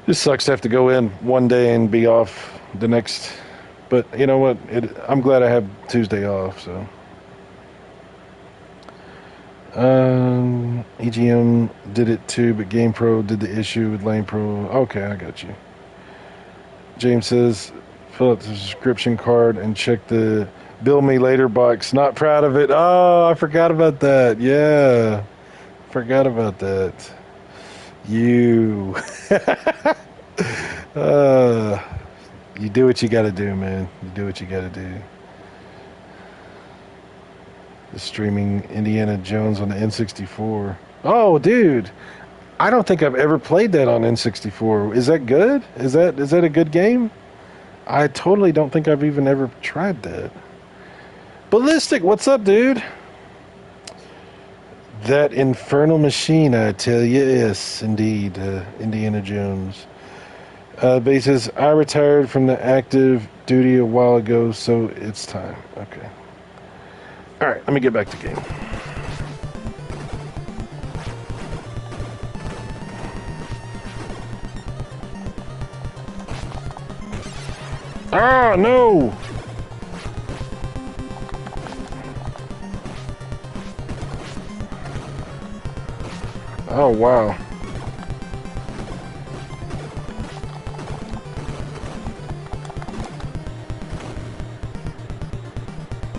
this sucks to have to go in one day and be off the next. But you know what? I'm glad I have Tuesday off, so. EGM did it too, but GamePro did the issue with Lane Pro. Okay, I got you. James says, Fill out the subscription card and check the bill me later box. Not proud of it. Oh, I forgot about that. Yeah. Forgot about that. You. You do what you gotta do, man. You do what you gotta do. The streaming Indiana Jones on the N64. Oh, dude. I don't think I've ever played that on N64. Is that good? Is that a good game? I totally don't think I've even ever tried that. Ballistic, what's up, dude? That infernal machine, I tell you, yes, indeed, Indiana Jones. But he says, I retired from the active duty a while ago, so it's time. Okay. All right, let me get back to game. Ah, no! Oh, wow.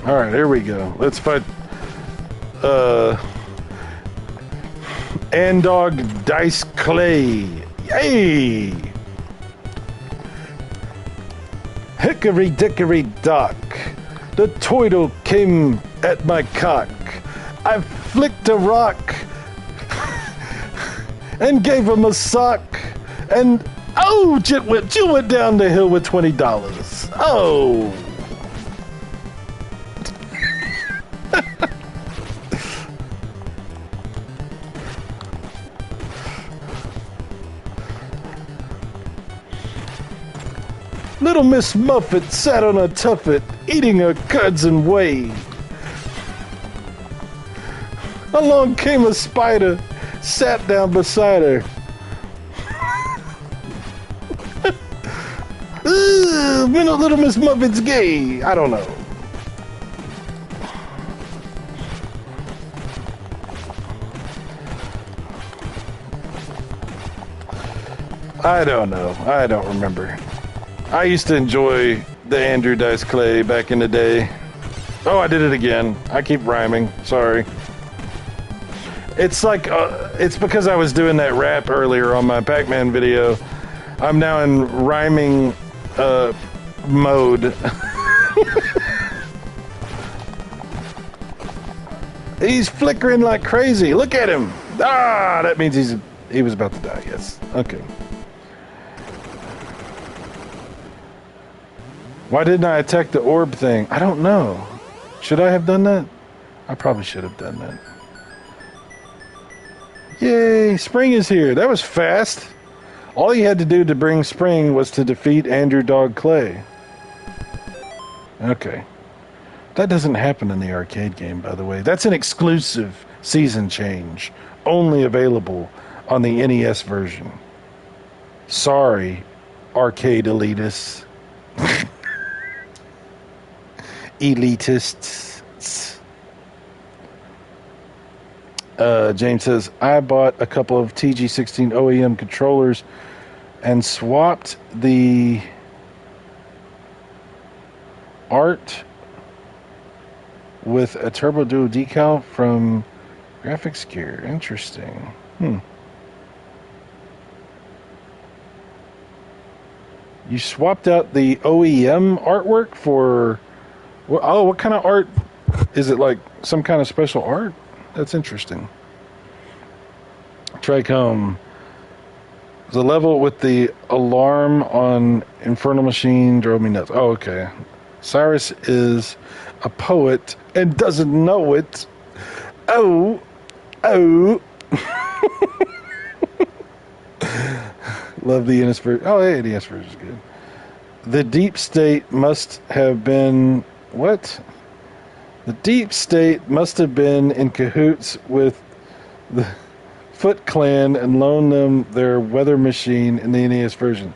All right, here we go. Let's fight Andog Dice Clay. Yay! Hickory dickory dock, the turtle came at my cock. I flicked a rock and gave him a sock. And oh, Jill went down the hill with $20. Oh. Little Miss Muffet sat on a tuffet, eating her curds and whey. Along came a spider, sat down beside her. Little Miss Muffet's gay. I don't know. I don't know. I don't remember. I used to enjoy the Andrew Dice Clay back in the day. Oh, I did it again. I keep rhyming. Sorry. It's like, it's because I was doing that rap earlier on my Pac-Man video. I'm now in rhyming mode. He's flickering like crazy. Look at him. Ah, that means he was about to die. Yes. Okay. Why didn't I attack the orb thing? I don't know. Should I have done that? I probably should have done that. Yay, Spring is here. That was fast. All you had to do to bring Spring was to defeat Andrew Dog Clay. Okay. That doesn't happen in the arcade game, by the way. That's an exclusive season change. Only available on the NES version. Sorry, arcade elitists. Elitists. James says, I bought a couple of TG16 OEM controllers and swapped the art with a Turbo Duo decal from Graphics Gear. Interesting. You swapped out the OEM artwork for... Oh, what kind of art? Is it like some kind of special art? That's interesting. Tricom. The level with the alarm on Infernal Machine drove me nuts. Oh, okay. Cyrus is a poet and doesn't know it. Oh. Love the NS version. Oh, hey, the NS version is good. The deep state must have been... What? The deep state must have been in cahoots with the Foot Clan and loaned them their weather machine in the NES version.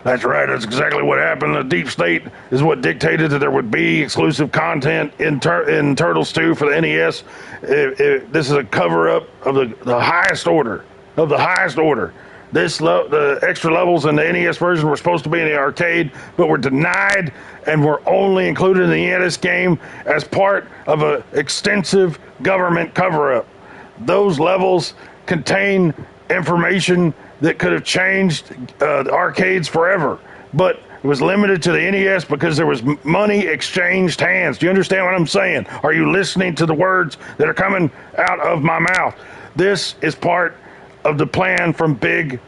That's right. That's exactly what happened. The deep state is what dictated that there would be exclusive content in Turtles 2 for the NES. This is a cover-up of the highest order. Of the highest order. the extra levels in the NES version were supposed to be in the arcade, but were denied and were only included in the NES game as part of an extensive government cover-up. Those levels contain information that could have changed the arcades forever, but it was limited to the NES because there was money exchanged hands. Do you understand what I'm saying? Are you listening to the words that are coming out of my mouth? This is part of the plan from Big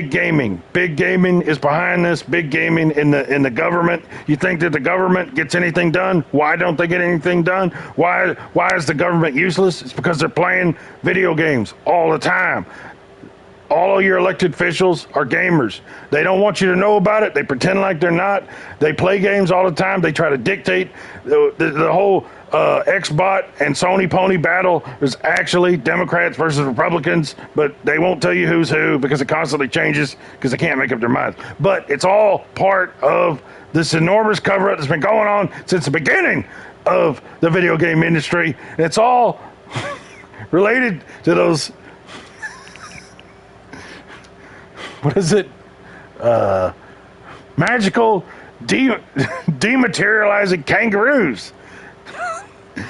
Gaming. Big Gaming is behind this. Big Gaming in the government. You think that the government gets anything done? Why don't they get anything done? Why is the government useless? It's because they're playing video games all the time. All of your elected officials are gamers. They don't want you to know about it. They pretend like they're not. They play games all the time. They try to dictate the whole Xbot and Sony Pony battle is actually Democrats versus Republicans, but they won't tell you who's who because it constantly changes because they can't make up their minds. But it's all part of this enormous cover-up that's been going on since the beginning of the video game industry. It's all related to those... What is it? Magical dematerializing kangaroos.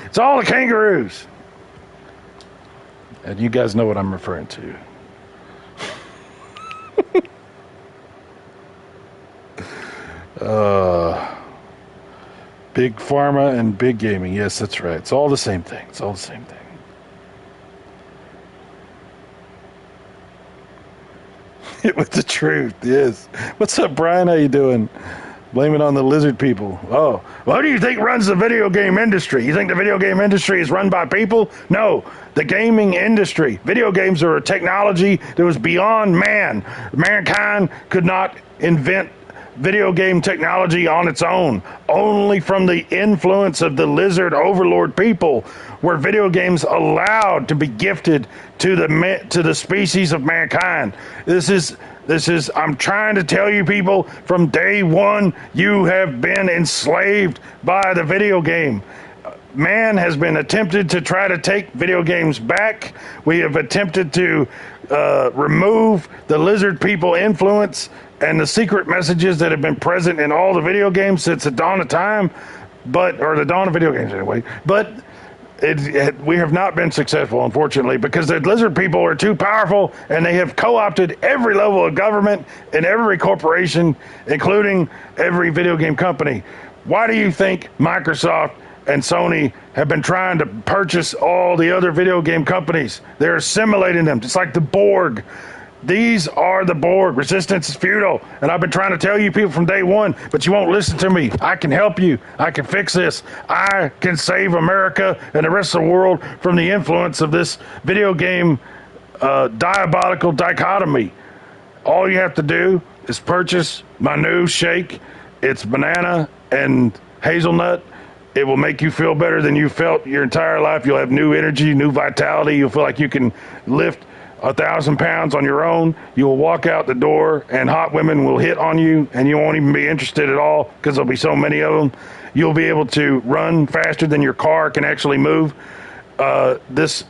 It's all the kangaroos. And you guys know what I'm referring to. Big Pharma and Big Gaming. Yes, that's right. It's all the same thing. It's all the same thing. With the truth, yes. What's up, Brian? How you doing? Blame it on the lizard people. Oh, well, who do you think runs the video game industry? You think the video game industry is run by people? No, the gaming industry. Video games are a technology that was beyond man. Mankind could not invent video game technology on its own. Only from the influence of the lizard overlord people were video games allowed to be gifted to the species of mankind. This is I'm trying to tell you people, from day one, you have been enslaved by the video game. Man has been attempted to try to take video games back. We have attempted to remove the lizard people influence and the secret messages that have been present in all the video games since the dawn of time, or the dawn of video games anyway. But we have not been successful, unfortunately, because the lizard people are too powerful, and they have co-opted every level of government and every corporation, including every video game company. Why do you think Microsoft and Sony have been trying to purchase all the other video game companies? They're assimilating them, just like the Borg. These are the Borg. Resistance is futile. And I've been trying to tell you people from day one, but you won't listen to me. I can help you. I can fix this. I can save America and the rest of the world from the influence of this video game diabolical dichotomy. All you have to do is purchase my new shake. It's banana and hazelnut. It will make you feel better than you felt your entire life. You'll have new energy, new vitality. You'll feel like you can lift 1,000 pounds on your own. You'll walk out the door and hot women will hit on you and you won't even be interested at all because there'll be so many of them. You'll be able to run faster than your car can actually move. This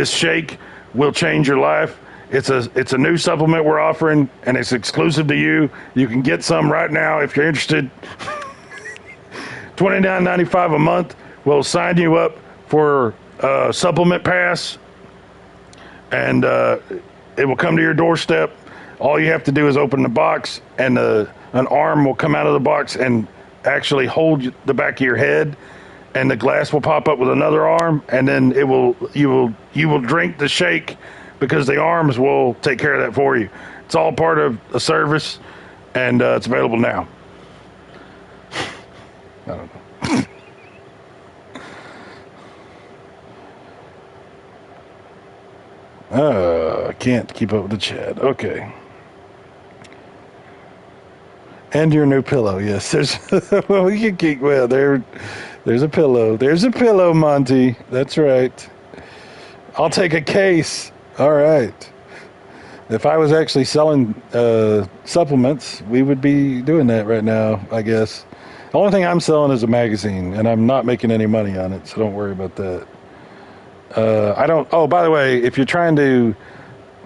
shake will change your life. It's a new supplement we're offering, and it's exclusive to you. You can get some right now if you're interested. $29.95 a month. We'll sign you up for a supplement pass, and it will come to your doorstep. All you have to do is open the box, and an arm will come out of the box and actually hold the back of your head, and the glass will pop up with another arm, and then you will drink the shake because the arms will take care of that for you. It's all part of a service, and it's available now. I don't know. I can't keep up with the chat. Okay. And your new pillow. Yes, there's. Well, we can keep. Well, there's a pillow. There's a pillow, Monty. That's right. I'll take a case. All right. If I was actually selling supplements, we would be doing that right now, I guess. The only thing I'm selling is a magazine, and I'm not making any money on it, so don't worry about that. I don't. Oh, by the way, if you're trying to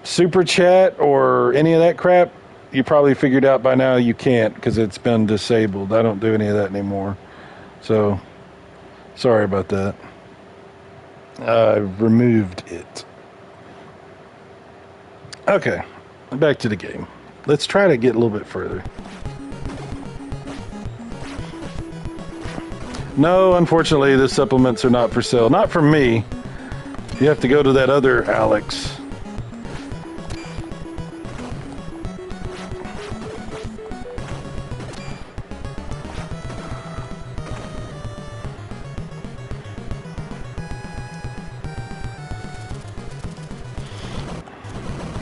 super chat or any of that crap, you probably figured out by now you can't because it's been disabled. I don't do any of that anymore. So, sorry about that. I've removed it. Okay, back to the game. Let's try to get a little bit further. No, unfortunately, the supplements are not for sale. Not from me. You have to go to that other Alex.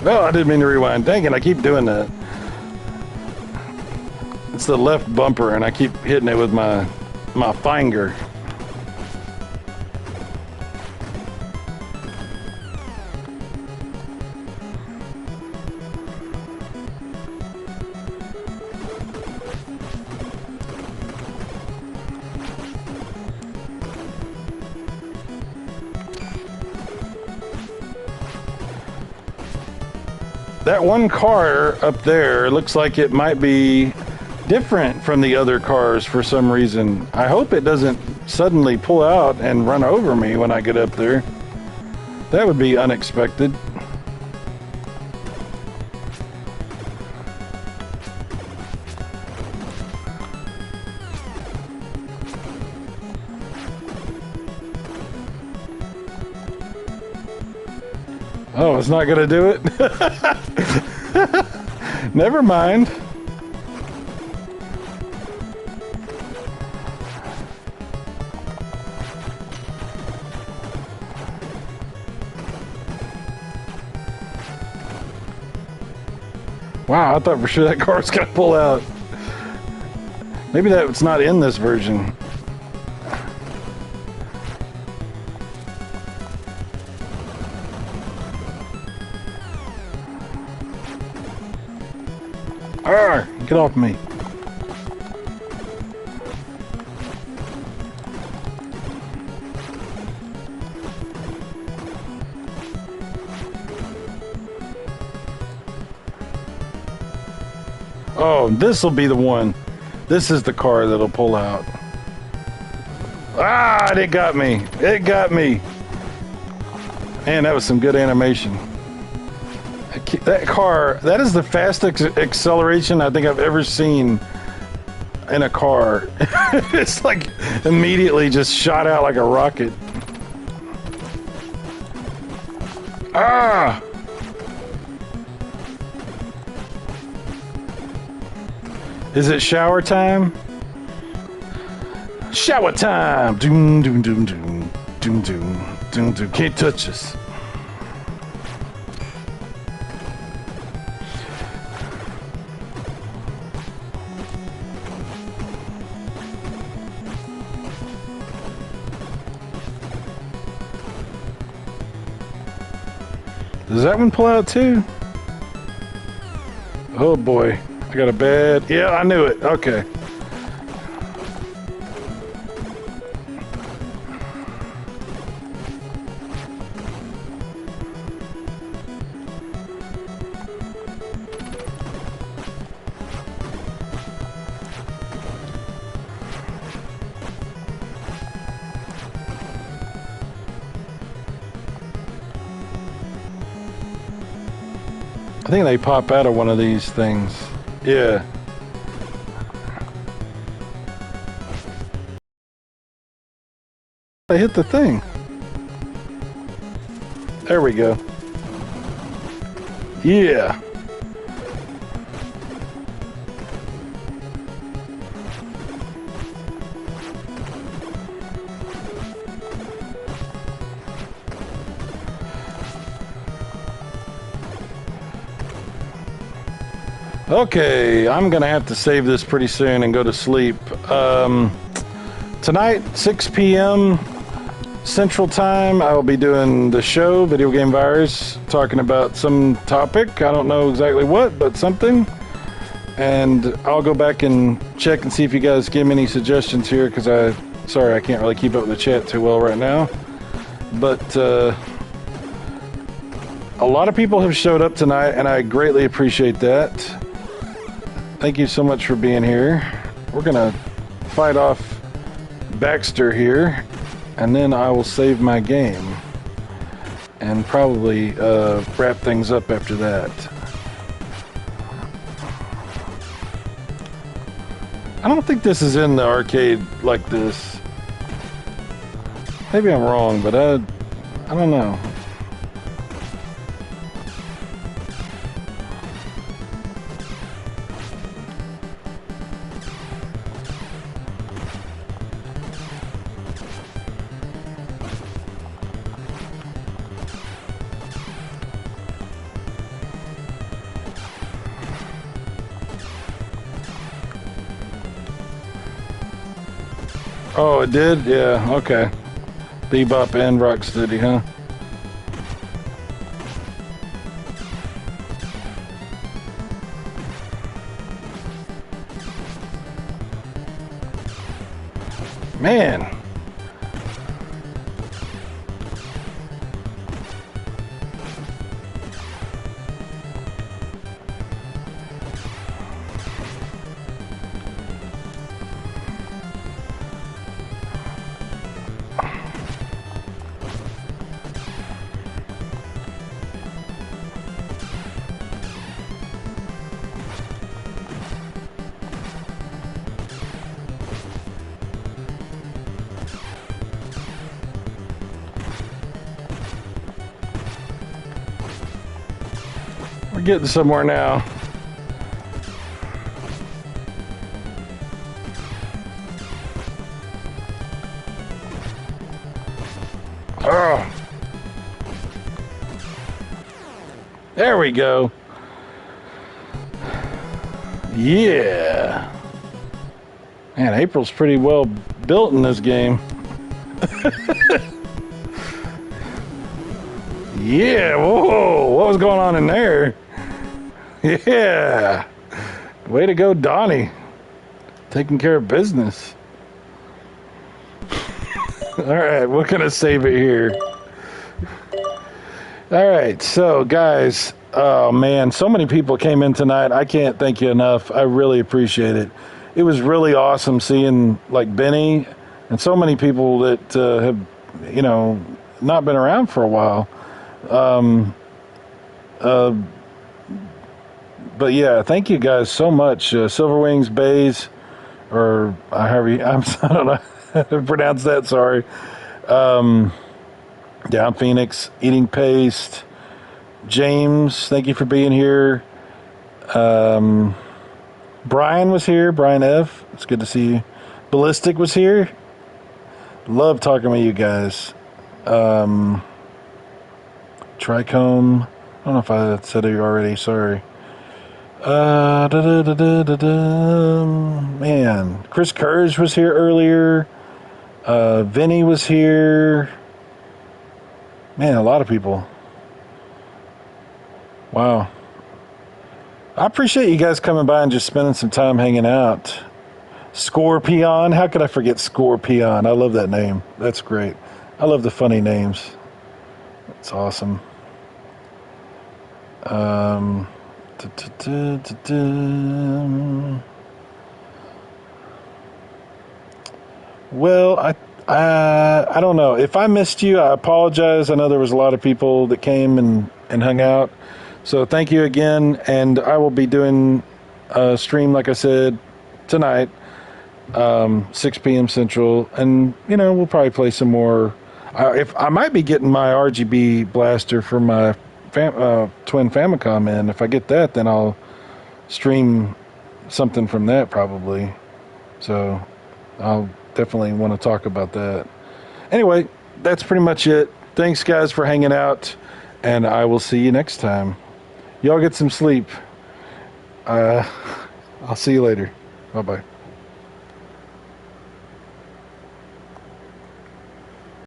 Oh, I didn't mean to rewind. Dang it, I keep doing that. It's the left bumper, and I keep hitting it with my finger. That one car up there looks like it might be different from the other cars for some reason. I hope it doesn't suddenly pull out and run over me when I get up there. That would be unexpected. Oh, it's not going to do it? Never mind. Wow, I thought for sure that car was going to pull out. Maybe that's not in this version. Arr, get off me. Oh, this will be the one. This is the car that'll pull out. Ah, it got me. It got me. Man, that was some good animation. That car, that is the fastest acceleration I think I've ever seen in a car. It's like immediately just shot out like a rocket. Ah! Is it shower time? Shower time! Doom, doom, doom, doom. Doom, doom, doom, doom. Can't touch us. Does that one pull out too? Oh boy, I got a bad... Yeah, I knew it. Okay. I think they pop out of one of these things. Yeah. I hit the thing. There we go. Yeah. Okay, I'm gonna have to save this pretty soon and go to sleep. Tonight, 6 p.m. Central Time, I will be doing the show, Video Game Virus, talking about some topic. I don't know exactly what, but something. And I'll go back and check and see if you guys give me any suggestions here, because sorry, I can't really keep up with the chat too well right now. But a lot of people have showed up tonight, and I greatly appreciate that. Thank you so much for being here. We're going to fight off Baxter here, and then I will save my game and probably wrap things up after that. I don't think this is in the arcade like this. Maybe I'm wrong, but I don't know. Oh, it did? Yeah, okay. Bebop and Rocksteady, huh? Man. We're getting somewhere now. Oh. There we go. Yeah. Man, April's pretty well built in this game. Yeah, whoa, what was going on in there? Yeah. Way to go, Donnie. Taking care of business. All right, we're going to save it here. All right, so guys, oh man, so many people came in tonight. I can't thank you enough. I really appreciate it. It was really awesome seeing like Benny and so many people that have, you know, not been around for a while. But yeah, thank you guys so much. Silver Wings Bays, or however you, I don't know how to pronounce that, sorry. Down Phoenix, Eating Paste, James, thank you for being here. Brian was here, Brian F. It's good to see you. Ballistic was here. Love talking with you guys. Trichome. I don't know if I said it already. Sorry. Man, Chris Courage was here earlier. Vinny was here. Man, a lot of people. Wow. I appreciate you guys coming by and just spending some time hanging out. Scorpion. How could I forget Scorpion? I love that name. That's great. I love the funny names. That's awesome. Well, I don't know. If I missed you, I apologize. I know there was a lot of people that came and hung out. So thank you again. And I will be doing a stream, like I said, tonight, 6 p.m. Central. And, you know, we'll probably play some more. If I might be getting my RGB blaster for my twin Famicom in. If I get that, then I'll stream something from that probably. So I'll definitely want to talk about that. Anyway, that's pretty much it. Thanks guys for hanging out, and I will see you next time. Y'all get some sleep. I'll see you later. Bye-bye.